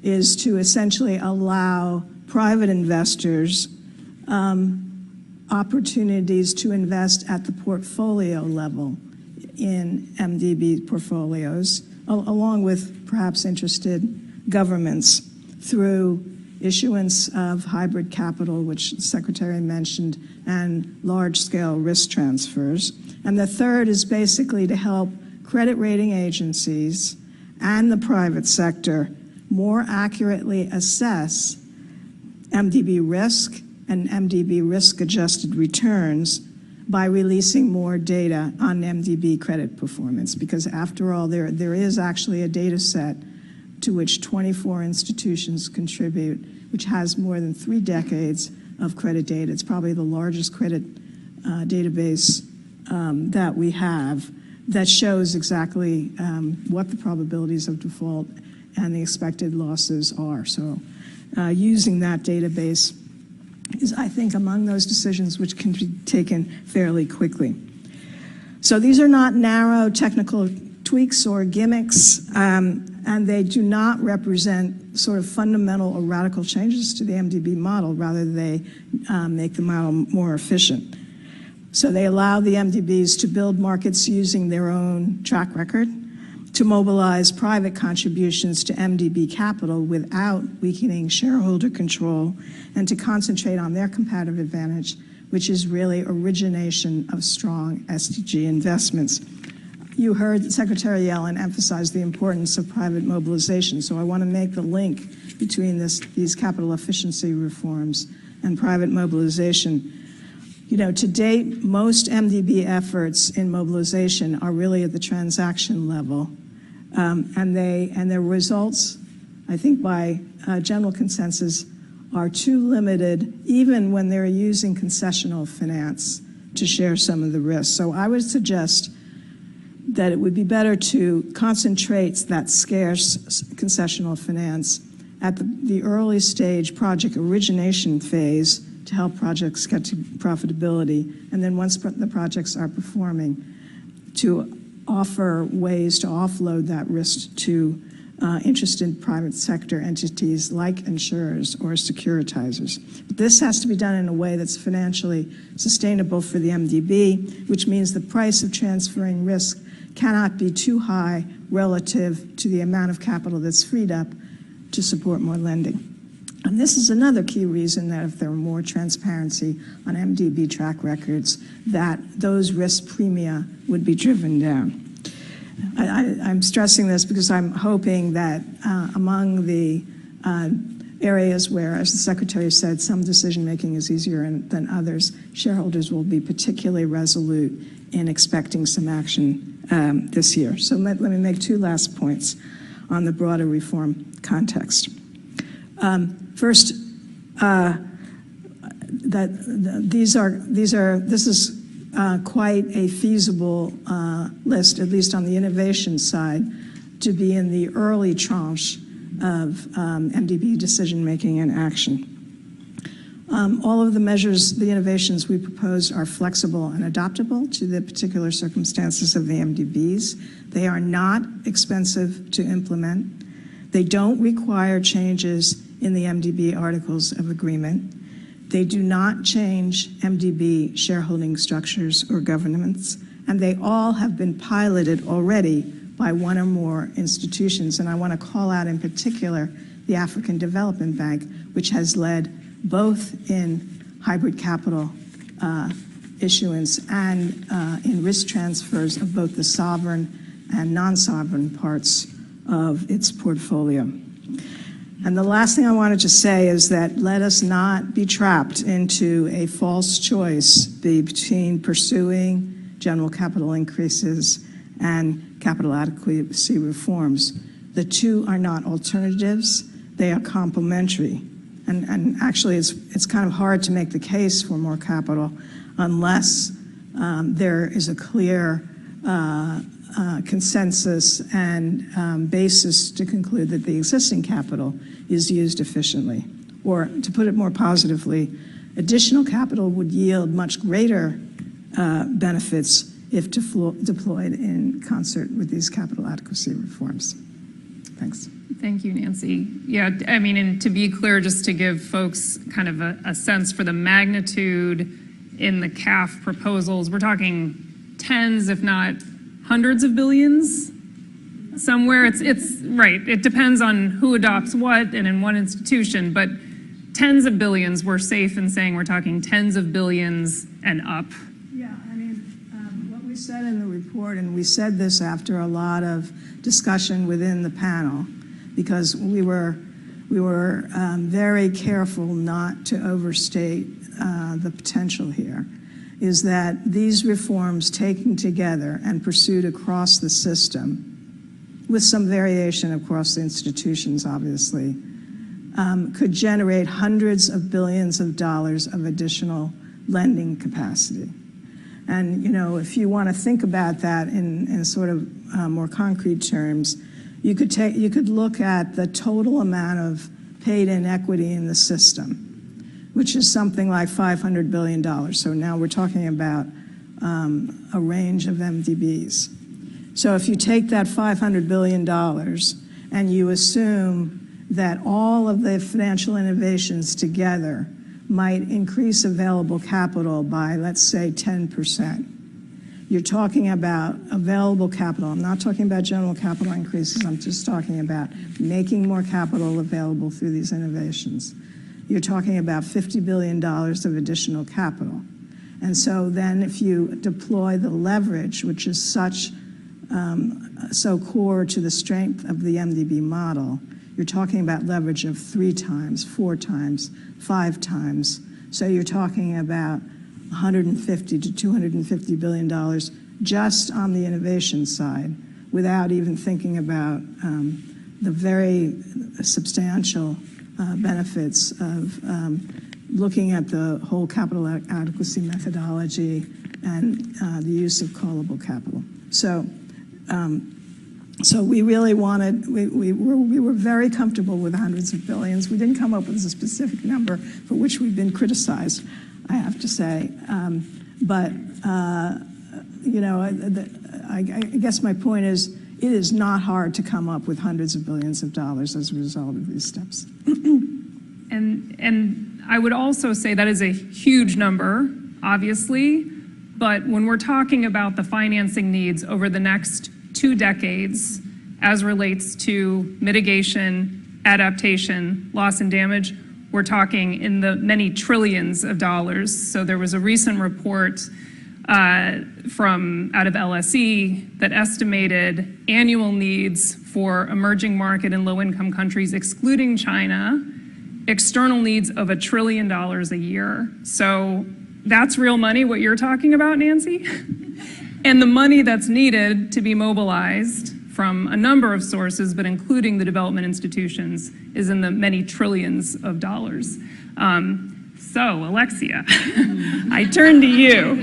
is to essentially allow private investors opportunities to invest at the portfolio level in MDB portfolios, along with perhaps interested governments, through issuance of hybrid capital, which the Secretary mentioned, and large-scale risk transfers. And the third is basically to help credit rating agencies and the private sector more accurately assess MDB risk and MDB risk-adjusted returns by releasing more data on MDB credit performance, because after all, there is actually a data set to which 24 institutions contribute, which has more than 3 decades of credit data. It's probably the largest credit database that we have, that shows exactly what the probabilities of default and the expected losses are. So using that database is, I think, among those decisions which can be taken fairly quickly. So these are not narrow technical tweaks or gimmicks, and they do not represent sort of fundamental or radical changes to the MDB model. Rather, they make the model more efficient. So they allow the MDBs to build markets using their own track record, to mobilize private contributions to MDB capital without weakening shareholder control, and to concentrate on their competitive advantage, which is really origination of strong SDG investments. You heard Secretary Yellen emphasize the importance of private mobilization, so I want to make the link between these capital efficiency reforms and private mobilization. You know, to date, most MDB efforts in mobilization are really at the transaction level, and their results, I think by general consensus, are too limited, even when they're using concessional finance to share some of the risks. So I would suggest that it would be better to concentrate that scarce concessional finance at the early stage project origination phase to help projects get to profitability, and then once the projects are performing, to offer ways to offload that risk to interested private sector entities like insurers or securitizers. But this has to be done in a way that's financially sustainable for the MDB, which means the price of transferring risk cannot be too high relative to the amount of capital that's freed up to support more lending. And this is another key reason that if there were more transparency on MDB track records, that those risk premia would be driven down. I'm stressing this because I'm hoping that among the areas where, as the Secretary said, some decision-making is easier than others, shareholders will be particularly resolute in expecting some action this year. So let me make two last points on the broader reform context. First, this is quite a feasible list, at least on the innovation side, to be in the early tranche of MDB decision-making and action. All of the measures, the innovations we proposed are flexible and adaptable to the particular circumstances of the MDBs. They are not expensive to implement. They don't require changes in the MDB Articles of Agreement. They do not change MDB shareholding structures or governance, and they all have been piloted already by one or more institutions. And I want to call out in particular the African Development Bank, which has led both in hybrid capital issuance and in risk transfers of both the sovereign and non-sovereign parts of its portfolio. And the last thing I wanted to say is that let us not be trapped into a false choice between pursuing general capital increases and capital adequacy reforms. The two are not alternatives, they are complementary. And actually, it's kind of hard to make the case for more capital unless there is a clear consensus and basis to conclude that the existing capital is used efficiently. Or to put it more positively, additional capital would yield much greater benefits if deployed in concert with these capital adequacy reforms. Thanks. Thank you, Nancy. Yeah, I mean, and to be clear, just to give folks kind of a sense for the magnitude in the CAF proposals, we're talking tens, if not hundreds of billions somewhere. It's right. It depends on who adopts what and in what institution, but tens of billions, we're safe in saying we're talking tens of billions and up. Yeah, I mean, what we said in the report, and we said this after a lot of discussion within the panel, because we were very careful not to overstate the potential here, is that these reforms taken together and pursued across the system, with some variation across the institutions, obviously, could generate hundreds of billions of dollars of additional lending capacity. And, you know, if you want to think about that in sort of more concrete terms, you could look at the total amount of paid-in equity in the system, which is something like $500 billion. So now we're talking about a range of MDBs. So if you take that $500 billion and you assume that all of the financial innovations together might increase available capital by, let's say, 10%. You're talking about available capital. I'm not talking about general capital increases. I'm just talking about making more capital available through these innovations. You're talking about $50 billion of additional capital. And so then if you deploy the leverage, which is so core to the strength of the MDB model, you're talking about leverage of 3 times, 4 times, 5 times. So you're talking about $150 to $250 billion just on the innovation side, without even thinking about the very substantial benefits of looking at the whole capital adequacy methodology and the use of callable capital. So we really wanted, we were very comfortable with hundreds of billions. We didn't come up with a specific number for which we've been criticized, I have to say. You know, I guess my point is, it is not hard to come up with hundreds of billions of dollars as a result of these steps. And I would also say that is a huge number, obviously, but when we're talking about the financing needs over the next 2 decades as relates to mitigation, adaptation, loss and damage, we're talking in the many trillions of dollars. So there was a recent report from out of LSE that estimated annual needs for emerging market and low-income countries, excluding China, external needs of $1 trillion a year. So that's real money, what you're talking about, Nancy. And the money that's needed to be mobilized from a number of sources, but including the development institutions, is in the many trillions of dollars. So, Alexia, I turn to you.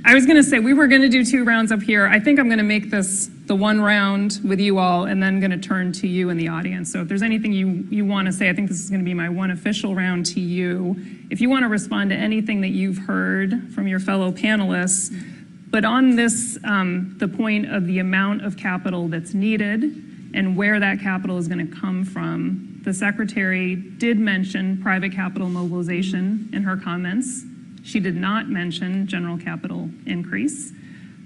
I was going to say we were going to do 2 rounds up here. I think I'm going to make this the 1 round with you all, and then going to turn to you in the audience. So if there's anything you want to say, I think this is going to be my 1 official round to you. If you want to respond to anything that you've heard from your fellow panelists, but on this, the point of the amount of capital that's needed and where that capital is going to come from, the Secretary did mention private capital mobilization in her comments. She did not mention general capital increase.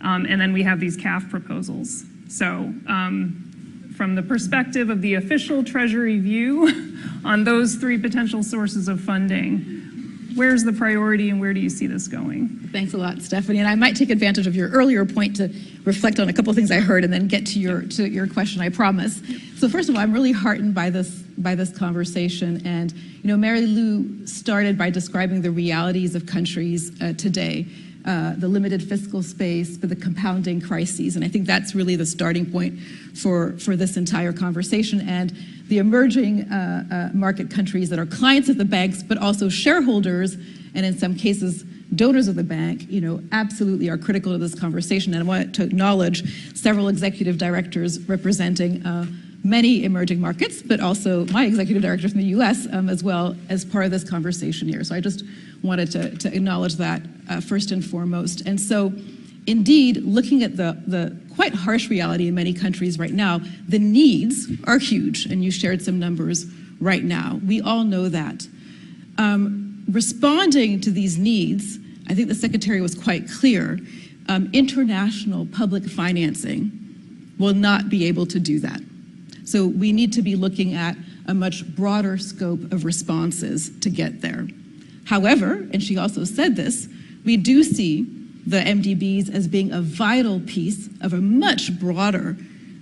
And then we have these CAF proposals. So from the perspective of the official Treasury view on those 3 potential sources of funding, where's the priority and where do you see this going? Thanks a lot, Stephanie. And I might take advantage of your earlier point to reflect on a couple of things I heard and then get to your question, I promise. So first of all, I'm really heartened by this conversation. And Mary Lou started by describing the realities of countries today, the limited fiscal space, but the compounding crises. And I think that's really the starting point for this entire conversation. And the emerging market countries that are clients of the banks, but also shareholders, and in some cases, donors of the bank, absolutely are critical to this conversation. And I want to acknowledge several executive directors representing many emerging markets, but also my executive director from the US as well as part of this conversation here. So I just wanted to acknowledge that first and foremost. And so indeed, looking at the quite harsh reality in many countries right now, the needs are huge, and you shared some numbers right now. We all know that. Responding to these needs, I think the Secretary was quite clear, international public financing will not be able to do that. So we need to be looking at a much broader scope of responses to get there. However, and she also said this, we do see the MDBs as being a vital piece of a much broader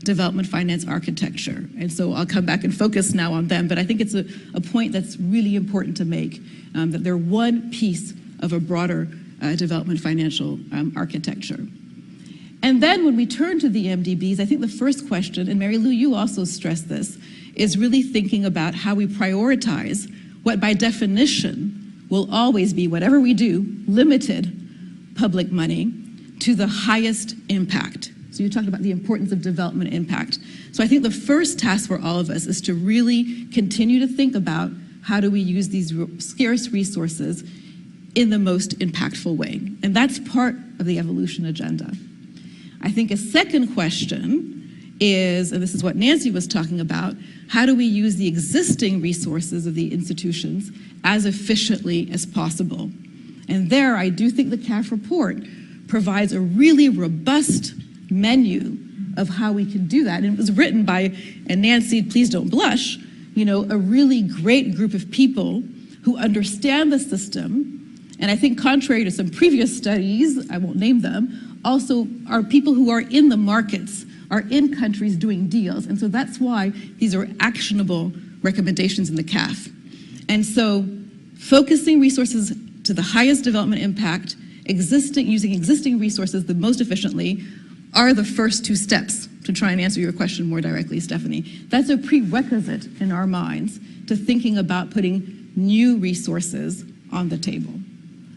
development finance architecture. And so I'll come back and focus now on them, but I think it's a point that's really important to make, that they're one piece of a broader development financial architecture. And then when we turn to the MDBs, I think the first question, and Mary Lou, you also stressed this, is really thinking about how we prioritize what by definition will always be, whatever we do, limited public money to the highest impact. So you talked about the importance of development impact. So I think the first task for all of us is to really continue to think about how do we use these scarce resources in the most impactful way. And that's part of the evolution agenda. I think a second question is, and this is what Nancy was talking about, how do we use the existing resources of the institutions as efficiently as possible? And there, I do think the CAF report provides a really robust menu of how we can do that. And it was written by, and Nancy, please don't blush, a really great group of people who understand the system. And I think contrary to some previous studies, I won't name them, also are people who are in the markets, are in countries doing deals. And so that's why these are actionable recommendations in the CAF. And so focusing resources to the highest development impact, using existing resources the most efficiently, are the first 2 steps to try and answer your question more directly, Stephanie. That's a prerequisite in our minds to thinking about putting new resources on the table.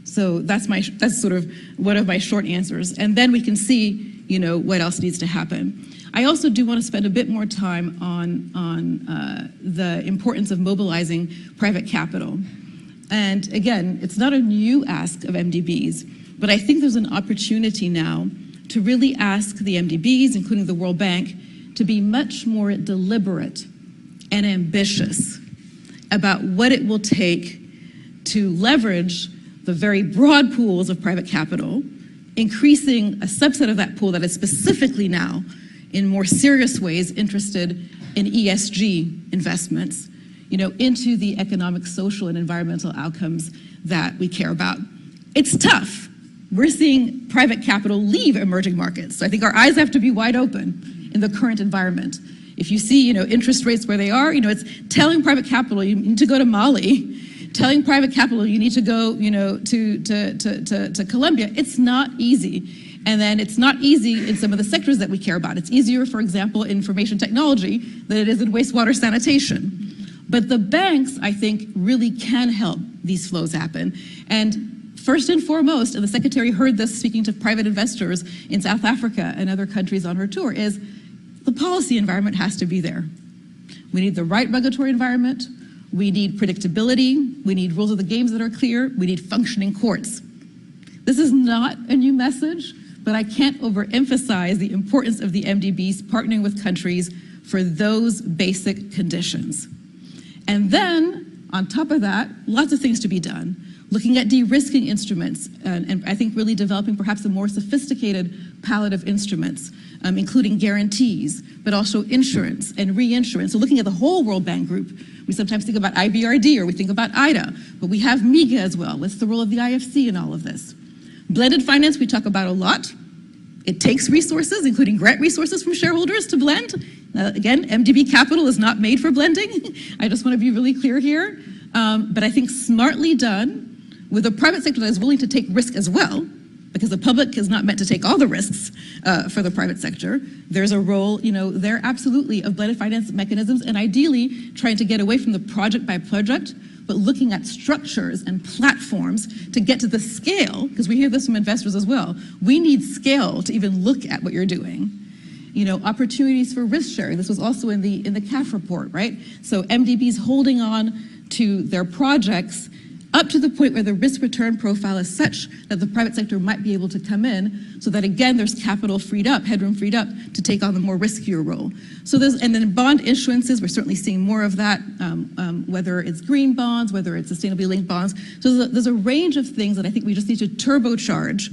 So that's sort of one of my short answers. And then we can see, what else needs to happen. I also do want to spend a bit more time on the importance of mobilizing private capital. And again, it's not a new ask of MDBs, but I think there's an opportunity now to really ask the MDBs, including the World Bank, to be much more deliberate and ambitious about what it will take to leverage the very broad pools of private capital, increasing a subset of that pool that is specifically now in more serious ways interested in ESG investments, into the economic, social, and environmental outcomes that we care about. It's tough. We're seeing private capital leave emerging markets. So I think our eyes have to be wide open in the current environment. If you see, interest rates where they are, it's telling private capital you need to go to Mali, telling private capital you need to go, to Colombia. It's not easy. And then it's not easy in some of the sectors that we care about. It's easier, for example, in information technology than it is in wastewater sanitation. But the banks, I think, really can help these flows happen. And first and foremost, and the Secretary heard this speaking to private investors in South Africa and other countries on her tour, is the policy environment has to be there. We need the right regulatory environment. We need predictability. We need rules of the games that are clear. We need functioning courts. This is not a new message, but I can't overemphasize the importance of the MDBs partnering with countries for those basic conditions. And then, on top of that, lots of things to be done. Looking at de-risking instruments, and I think really developing perhaps a more sophisticated palette of instruments, including guarantees, but also insurance and reinsurance. So looking at the whole World Bank Group, we sometimes think about IBRD or we think about IDA, but we have MIGA as well. What's the role of the IFC in all of this? Blended finance, we talk about a lot. It takes resources, including grant resources from shareholders to blend. Again, MDB capital is not made for blending. I just want to be really clear here. But I think smartly done with a private sector that is willing to take risk as well, because the public is not meant to take all the risks for the private sector. There's a role, there absolutely of blended finance mechanisms, and ideally trying to get away from the project by project, but looking at structures and platforms to get to the scale, because we hear this from investors as well. We need scale to even look at what you're doing. Opportunities for risk sharing. This was also in the CAF report, right? So MDBs holding on to their projects up to the point where the risk return profile is such that the private sector might be able to come in, so that again, there's capital freed up, headroom freed up to take on the more riskier role. So and then bond issuances, we're certainly seeing more of that, whether it's green bonds, whether it's sustainably linked bonds. So there's a range of things that I think we just need to turbocharge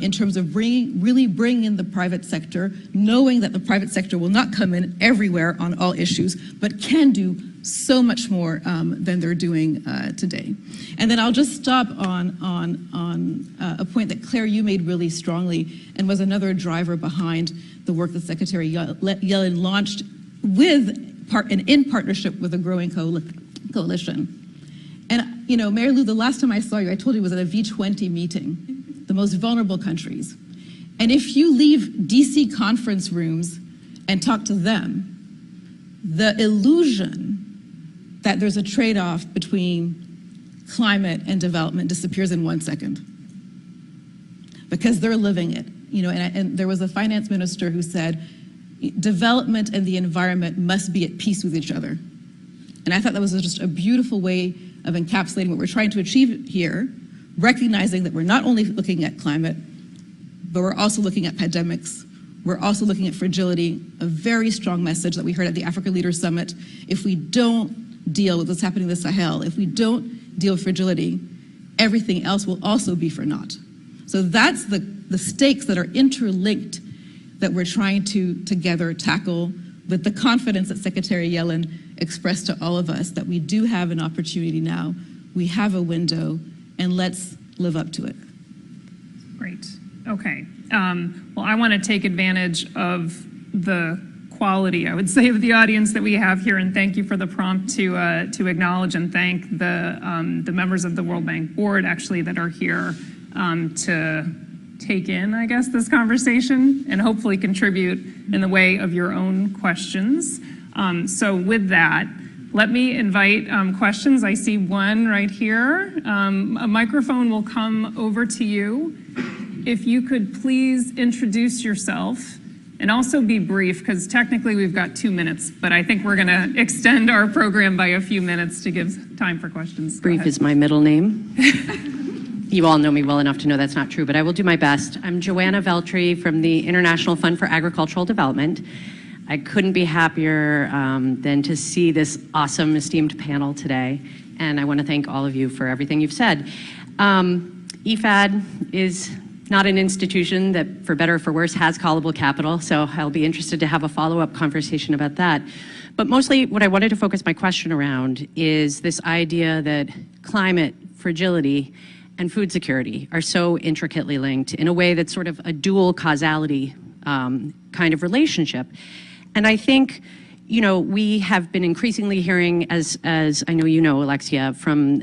in terms of really bringing in the private sector, knowing that the private sector will not come in everywhere on all issues, but can do so much more than they're doing today. And then I'll just stop on a point that Claire, you made really strongly, and was another driver behind the work that Secretary Yellen launched in partnership with a growing coalition. And Mary Lou, the last time I saw you, I told you it was at a V20 meeting, the most vulnerable countries. And if you leave DC conference rooms and talk to them, the illusion that there's a trade-off between climate and development disappears in 1 second, because they're living it. And there was a finance minister who said, development and the environment must be at peace with each other. And I thought that was just a beautiful way of encapsulating what we're trying to achieve here, recognizing that we're not only looking at climate, but we're also looking at pandemics. We're also looking at fragility, a very strong message that we heard at the Africa Leaders Summit. If we don't deal with what's happening in the Sahel, if we don't deal with fragility, everything else will also be for naught. So that's the stakes that are interlinked that we're trying to together tackle, with the confidence that Secretary Yellen expressed to all of us that we do have an opportunity now, we have a window, and let's live up to it. Great. Okay. Well, I want to take advantage of the quality, I would say, of the audience that we have here, and thank you for the prompt to acknowledge and thank the members of the World Bank Board, actually, that are here to take in, I guess, this conversation and hopefully contribute in the way of your own questions. So with that, let me invite questions. I see one right here. A microphone will come over to you. If you could please introduce yourself and also be brief, because technically we've got 2 minutes, but I think we're going to extend our program by a few minutes to give time for questions. Brief is my middle name. You all know me well enough to know that's not true, but I will do my best. I'm Joanna Veltri from the International Fund for Agricultural Development. I couldn't be happier than to see this awesome, esteemed panel today, and I want to thank all of you for everything you've said. IFAD is not an institution that, for better or for worse, has callable capital, so I'll be interested to have a follow-up conversation about that. But mostly what I wanted to focus my question around is this idea that climate, fragility, and food security are so intricately linked in a way that's sort of a dual causality kind of relationship. And I think, we have been increasingly hearing, as I know you know, Alexia, from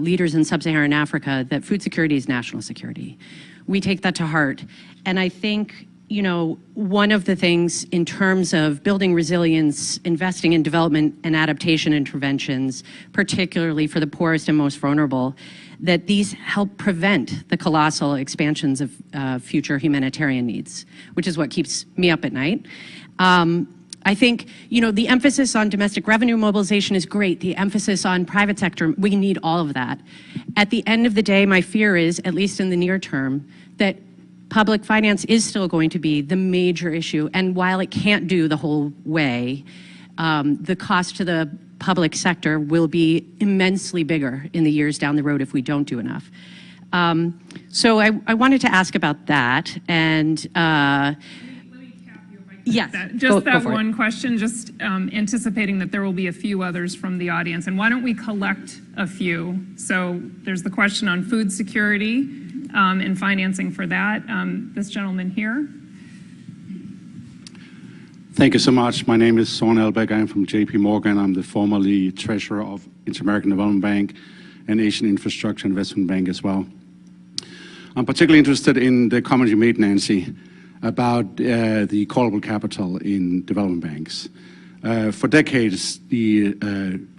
leaders in sub-Saharan Africa, that food security is national security. We take that to heart. And I think, one of the things in terms of building resilience, investing in development and adaptation interventions, particularly for the poorest and most vulnerable, that these help prevent the colossal expansions of future humanitarian needs, which is what keeps me up at night. I think, the emphasis on domestic revenue mobilization is great. The emphasis on private sector, we need all of that. At the end of the day, my fear is, at least in the near term, that public finance is still going to be the major issue. And while it can't do the whole way, the cost to the public sector will be immensely bigger in the years down the road if we don't do enough. So I wanted to ask about that. And yes, just that one question, just anticipating that there will be a few others from the audience. And why don't we collect a few? So there's the question on food security and financing for that. This gentleman here. Thank you so much. My name is Son Elbeck. I'm from JP Morgan. I'm the formerly treasurer of Inter-American Development Bank and Asian Infrastructure Investment Bank as well. I'm particularly interested in the comment you made, Nancy, about the callable capital in development banks. For decades, the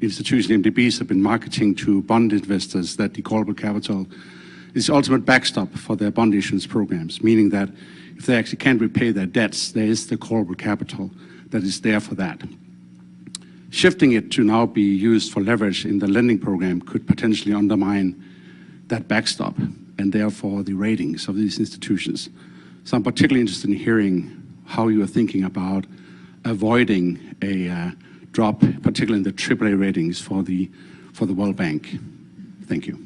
institution MDBs have been marketing to bond investors that the callable capital is the ultimate backstop for their bond issuance programs, meaning that if they actually can't repay their debts, there is the callable capital that is there for that. Shifting it to now be used for leverage in the lending program could potentially undermine that backstop and therefore the ratings of these institutions. So I'm particularly interested in hearing how you are thinking about avoiding a drop, particularly in the AAA ratings for the World Bank. Thank you.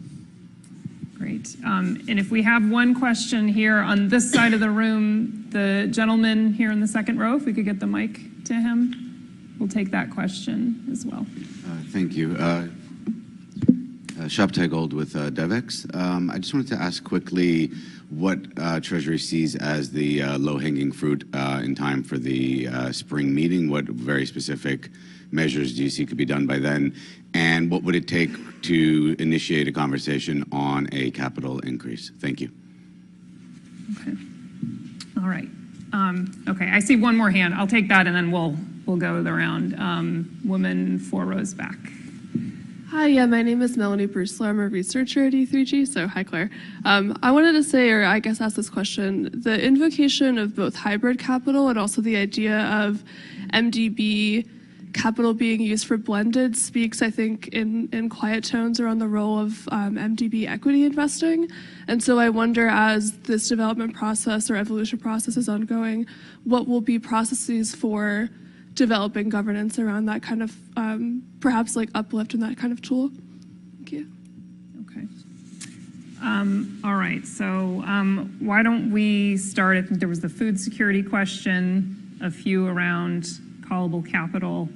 Great. And if we have one question here on this side of the room, the gentleman here in the second row, if we could get the mic to him, we'll take that question as well. Thank you. Shabtai Gold with Devex. I just wanted to ask quickly what Treasury sees as the low-hanging fruit in time for the spring meeting. What very specific measures do you see could be done by then? And what would it take to initiate a conversation on a capital increase? Thank you. Okay. All right. Okay, I see one more hand. I'll take that and then we'll go around. Woman 4 rows back. Hi, yeah, my name is Melanie Brussler. I'm a researcher at E3G, so hi, Claire. I wanted to say, or I guess ask this question, the invocation of both hybrid capital and also the idea of MDB capital being used for blended speaks, I think, in quiet tones around the role of MDB equity investing. And so I wonder, as this development process or evolution process is ongoing, what will be processes for developing governance around that kind of, perhaps like uplift and that kind of tool? Thank you. Okay. All right, so why don't we start, I think there was the food security question, a few around callable capital,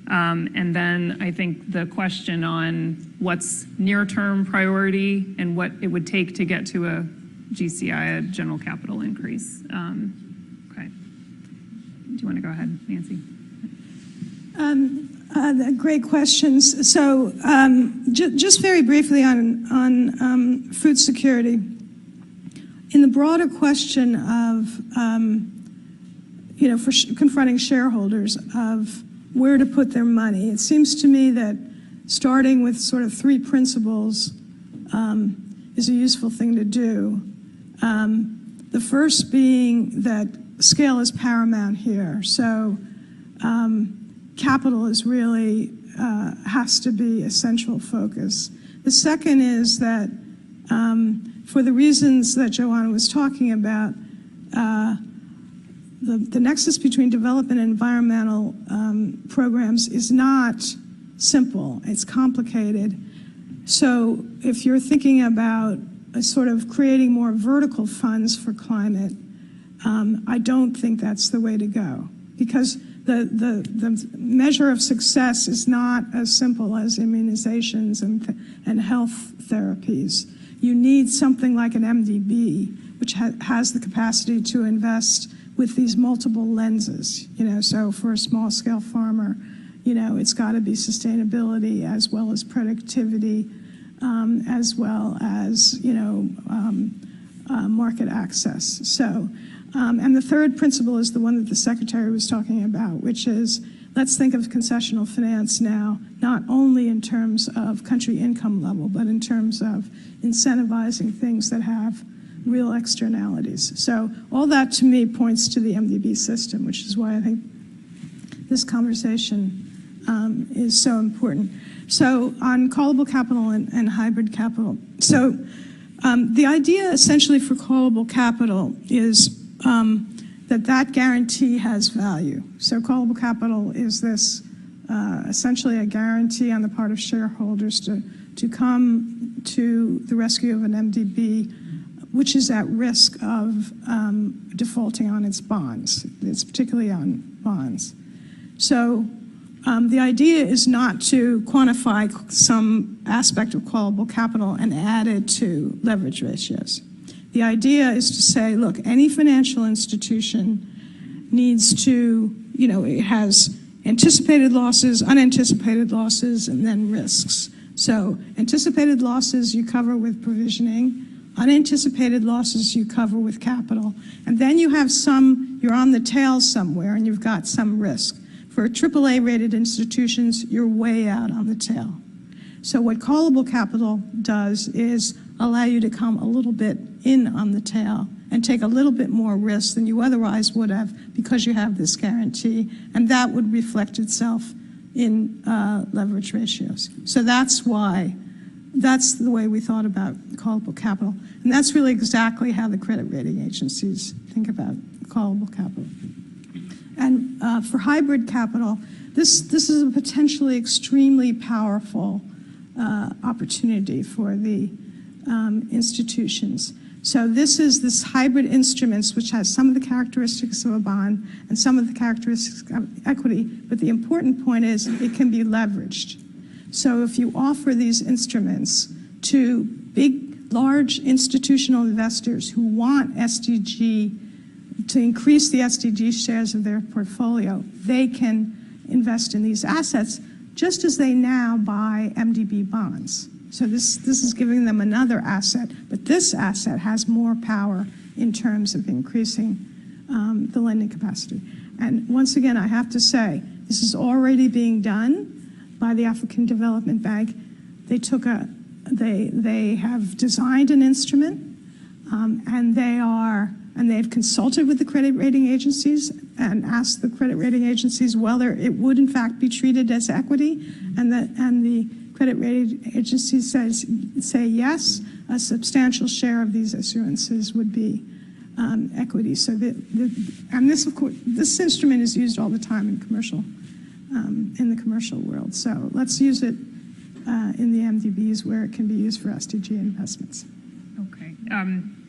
and then I think the question on what's near-term priority and what it would take to get to a GCI, a general capital increase. Okay. Do you want to go ahead, Nancy? Great questions. So just very briefly on food security. In the broader question of, for confronting shareholders of where to put their money, it seems to me that starting with sort of 3 principles is a useful thing to do. The first being that scale is paramount here. So capital is really has to be a central focus. The second is that for the reasons that Joanna was talking about, the nexus between development and environmental programs is not simple. It's complicated. So if you're thinking about a sort of creating more vertical funds for climate, I don't think that's the way to go, because the measure of success is not as simple as immunizations and health therapies. You need something like an MDB, which has the capacity to invest with these multiple lenses, so for a small scale farmer, it's got to be sustainability as well as productivity, as well as, market access. So, and the third principle is the one that the Secretary was talking about, which is, let's think of concessional finance now, not only in terms of country income level, but in terms of incentivizing things that have real externalities. So all that to me points to the MDB system, which is why I think this conversation is so important. So on callable capital and hybrid capital. So the idea essentially for callable capital is that guarantee has value. So callable capital is this essentially a guarantee on the part of shareholders to come to the rescue of an MDB which is at risk of defaulting on its bonds. It's particularly on bonds. So the idea is not to quantify some aspect of callable capital and add it to leverage ratios. The idea is to say, look, any financial institution needs to, it has anticipated losses, unanticipated losses, and then risks. So anticipated losses you cover with provisioning, unanticipated losses you cover with capital, and then you have you're on the tail somewhere and you've got some risk. For AAA rated institutions, you're way out on the tail. So what callable capital does is allow you to come a little bit in on the tail and take a little bit more risk than you otherwise would have because you have this guarantee, and that would reflect itself in leverage ratios. So that's the way we thought about callable capital. And that's really exactly how the credit rating agencies think about callable capital. And for hybrid capital, this is a potentially extremely powerful opportunity for the institutions. So this hybrid instruments, which has some of the characteristics of a bond and some of the characteristics of equity, but the important point is it can be leveraged. So if you offer these instruments to large institutional investors who want SDG, to increase the SDG shares of their portfolio, they can invest in these assets just as they now buy MDB bonds. So this is giving them another asset, but this asset has more power in terms of increasing the lending capacity. And once again, I have to say, this is already being done by the African Development Bank. They have designed an instrument, and they've consulted with the credit rating agencies and asked the credit rating agencies whether it would in fact be treated as equity, and the credit rating agencies say yes, a substantial share of these issuances would be equity. So this instrument is used all the time in the commercial world. So let's use it in the MDBs where it can be used for SDG investments. Okay.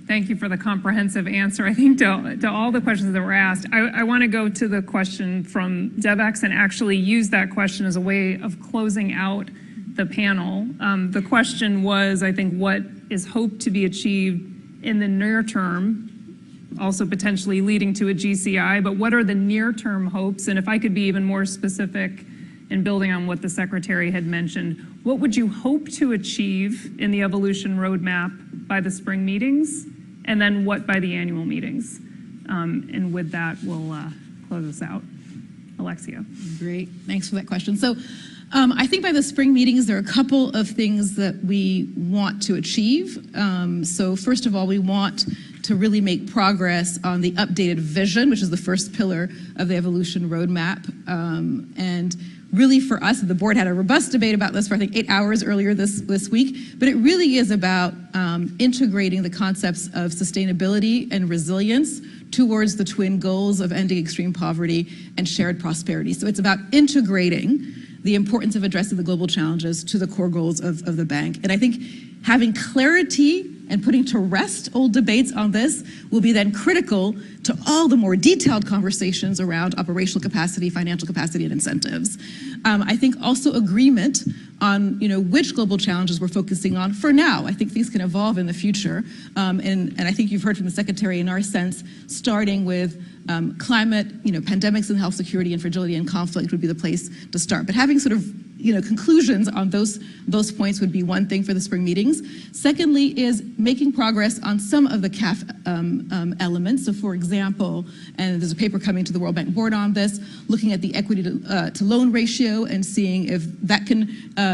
Thank you for the comprehensive answer, I think, to all the questions that were asked. I want to go to the question from DevEx and actually use that question as a way of closing out the panel. The question was, I think, what is hoped to be achieved in the near term, also potentially leading to a GCI, but what are the near-term hopes? And if I could be even more specific in building on what the Secretary had mentioned, what would you hope to achieve in the evolution roadmap by the spring meetings, and then what by the annual meetings? And with that, we'll close us out. Alexia. Great, thanks for that question. So I think by the spring meetings, there are a couple of things that we want to achieve. So first of all, we want to really make progress on the updated vision, which is the first pillar of the evolution roadmap. And really for us, the board had a robust debate about this for I think 8 hours earlier this week, but it really is about integrating the concepts of sustainability and resilience towards the twin goals of ending extreme poverty and shared prosperity. So it's about integrating the importance of addressing the global challenges to the core goals of the bank. And I think having clarity and putting to rest old debates on this will be then critical to all the more detailed conversations around operational capacity, financial capacity, and incentives. I think also agreement on which global challenges we're focusing on for now. I think things can evolve in the future, and I think you've heard from the Secretary in our sense, starting with climate, pandemics and health security and fragility and conflict would be the place to start. But having sort of conclusions on those points would be one thing for the spring meetings. Secondly is making progress on some of the CAF elements. So for example, and there's a paper coming to the World Bank Board on this, looking at the equity to loan ratio and seeing if that can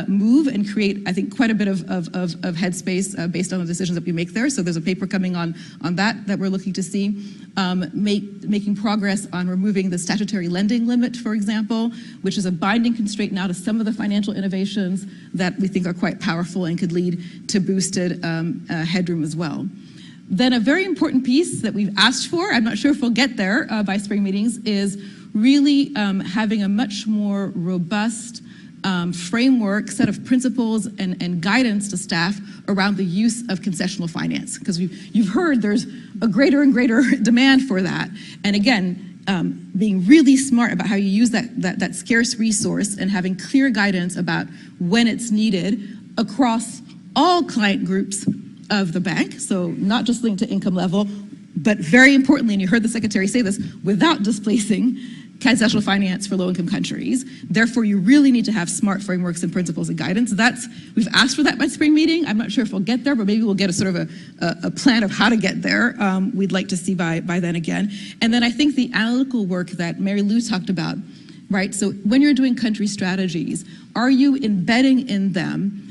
move and create, I think, quite a bit of headspace based on the decisions that we make there. So there's a paper coming on that we're looking to see. Making progress on removing the statutory lending limit, for example, which is a binding constraint now to some of the financial innovations that we think are quite powerful and could lead to boosted headroom as well. Then a very important piece that we've asked for, I'm not sure if we'll get there by spring meetings, is really having a much more robust framework, set of principles and guidance to staff around the use of concessional finance. Because you've heard there's a greater and greater demand for that. And again, being really smart about how you use that scarce resource and having clear guidance about when it's needed across all client groups of the bank. So not just linked to income level, but very importantly, and you heard the Secretary say this, without displacing concessional finance for low-income countries. Therefore, you really need to have smart frameworks and principles and guidance. We've asked for that by spring meeting. I'm not sure if we'll get there, but maybe we'll get a sort of a plan of how to get there. We'd like to see by then again. And then I think the analytical work that Mary Lou talked about, right? So when you're doing country strategies, are you embedding in them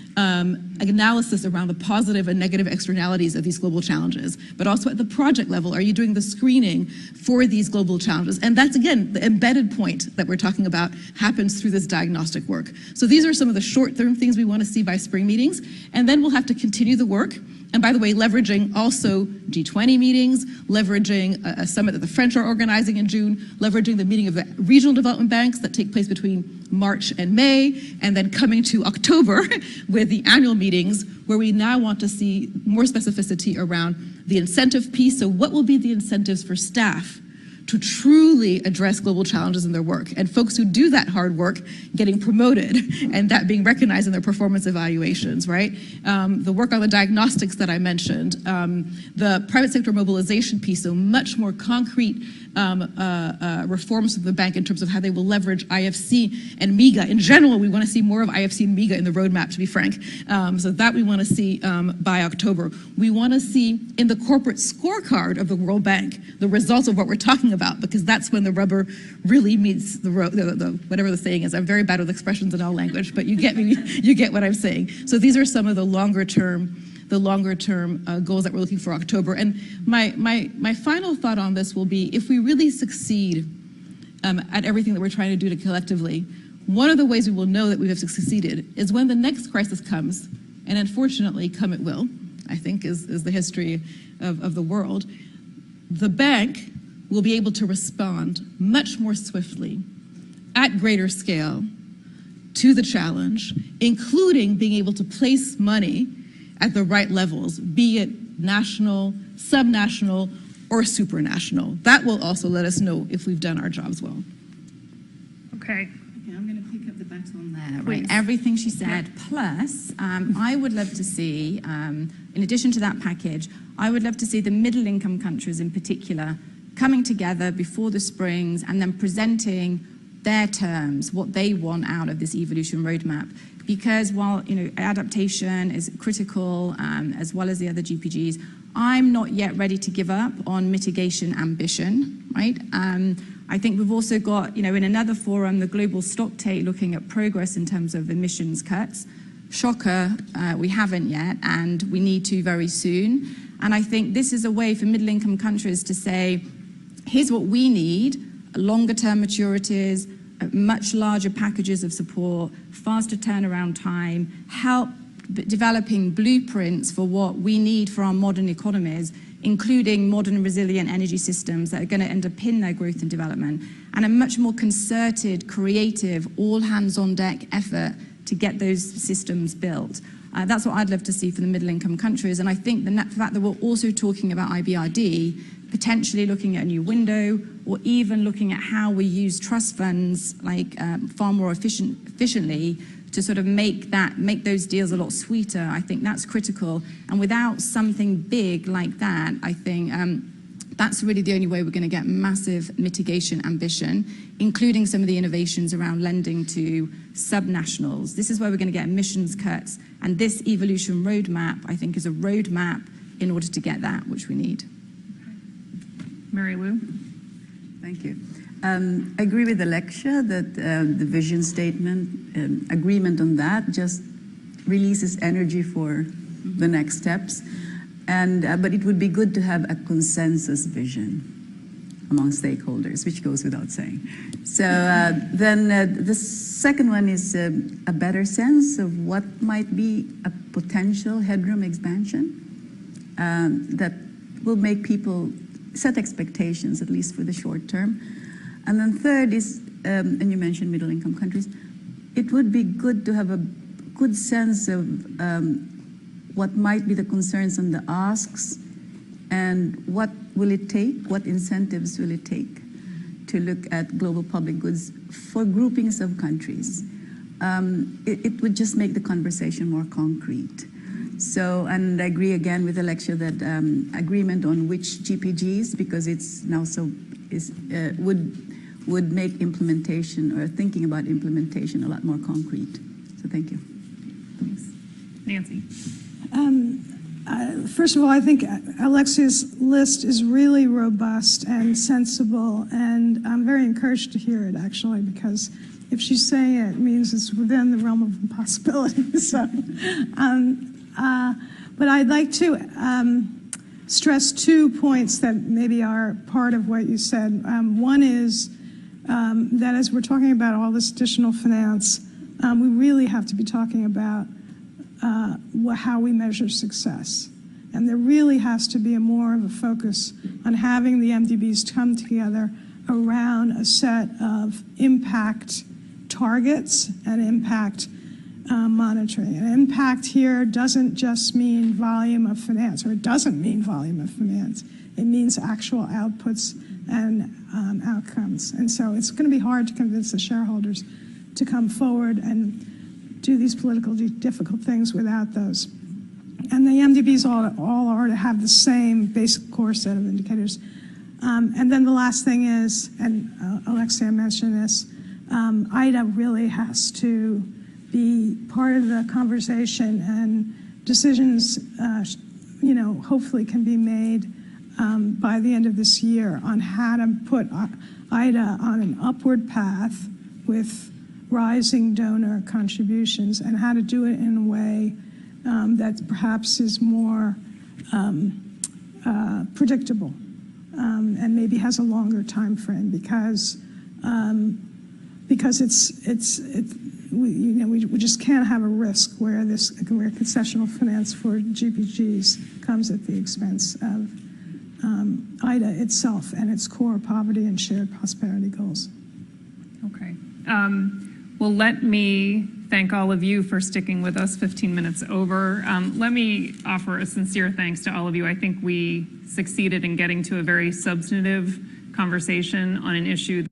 analysis around the positive and negative externalities of these global challenges, but also at the project level, are you doing the screening for these global challenges? And that's, again, the embedded point that we're talking about happens through this diagnostic work. So these are some of the short-term things we want to see by spring meetings, and then we'll have to continue the work. And by the way, leveraging also G20 meetings, leveraging a summit that the French are organizing in June, leveraging the meeting of the regional development banks that take place between March and May, and then coming to October with the annual meetings where we now want to see more specificity around the incentive piece. So what will be the incentives for staff to truly address global challenges in their work, and folks who do that hard work getting promoted and that being recognized in their performance evaluations, right? The work on the diagnostics that I mentioned, the private sector mobilization piece, so much more concrete reforms of the bank in terms of how they will leverage IFC and MIGA. In general, we want to see more of IFC and MIGA in the roadmap, to be frank. So that we want to see by October. We want to see in the corporate scorecard of the World Bank the results of what we're talking about, because that's when the rubber really meets the road, whatever the saying is. I'm very bad with expressions in all language, but you get me, you get what I'm saying. So these are some of the longer term goals that we're looking for October. And my final thought on this will be, if we really succeed at everything that we're trying to do collectively, one of the ways we will know that we have succeeded is when the next crisis comes, and unfortunately come it will, I think is the history of the world, the bank will be able to respond much more swiftly, at greater scale, to the challenge, including being able to place money at the right levels, be it national, subnational, or supranational. That will also let us know if we've done our jobs well. Okay. I'm going to pick up the baton there. Right, everything she said, plus I would love to see, in addition to that package, I would love to see the middle-income countries in particular coming together before the springs and then presenting their terms, what they want out of this evolution roadmap. Because while adaptation is critical, as well as the other GPGs, I'm not yet ready to give up on mitigation ambition, right? I think we've also got, in another forum, the Global Stocktake looking at progress in terms of emissions cuts. Shocker, we haven't yet, and we need to very soon. And I think this is a way for middle-income countries to say, here's what we need: longer-term maturities, much larger packages of support, faster turnaround time, help developing blueprints for what we need for our modern economies, including modern resilient energy systems that are going to underpin their growth and development, and a much more concerted, creative, all-hands-on-deck effort to get those systems built. That's what I'd love to see for the middle-income countries. And I think the fact that we're also talking about IBRD, potentially looking at a new window, or even looking at how we use trust funds far more efficiently to sort of make those deals a lot sweeter. I think that's critical. And without something big like that, I think that's really the only way we're going to get massive mitigation ambition, including some of the innovations around lending to subnationals. This is where we're going to get emissions cuts. And this evolution roadmap, I think, is a roadmap in order to get that, which we need. Mary Lou? Thank you. I agree with Alexia that the vision statement, agreement on that just releases energy for the next steps. But it would be good to have a consensus vision among stakeholders, which goes without saying. So then the second one is a better sense of what might be a potential headroom expansion that will make people set expectations, at least for the short term. And then third is, and you mentioned middle-income countries, it would be good to have a good sense of what might be the concerns and the asks, and what will it take, what incentives will it take to look at global public goods for groupings of countries. It would just make the conversation more concrete. So, and I agree again with Alexia that agreement on which GPGs, because it's now would make implementation or thinking about implementation a lot more concrete. So thank you. Thanks. Nancy? First of all, I think Alexia's list is really robust and sensible, and I'm very encouraged to hear it, actually, because if she's saying it, it means it's within the realm of possibility. So, but I'd like to stress 2 points that maybe are part of what you said. One is that as we're talking about all this additional finance, we really have to be talking about how we measure success. And there really has to be more of a focus on having the MDBs come together around a set of impact targets and impact monitoring. And impact here doesn't just mean volume of finance, or it doesn't mean volume of finance. It means actual outputs and outcomes. And so it's going to be hard to convince the shareholders to come forward and do these politically difficult things without those. And the MDBs all are to have the same basic core set of indicators. And then the last thing is, and Alexia mentioned this, IDA really has to be part of the conversation, and decisions, hopefully can be made by the end of this year on how to put IDA on an upward path with rising donor contributions, and how to do it in a way that perhaps is more predictable and maybe has a longer time frame, because we just can't have a risk where concessional finance for GPGs comes at the expense of IDA itself and its core poverty and shared prosperity goals. Okay. Well, let me thank all of you for sticking with us 15 minutes over. Let me offer a sincere thanks to all of you. I think we succeeded in getting to a very substantive conversation on an issue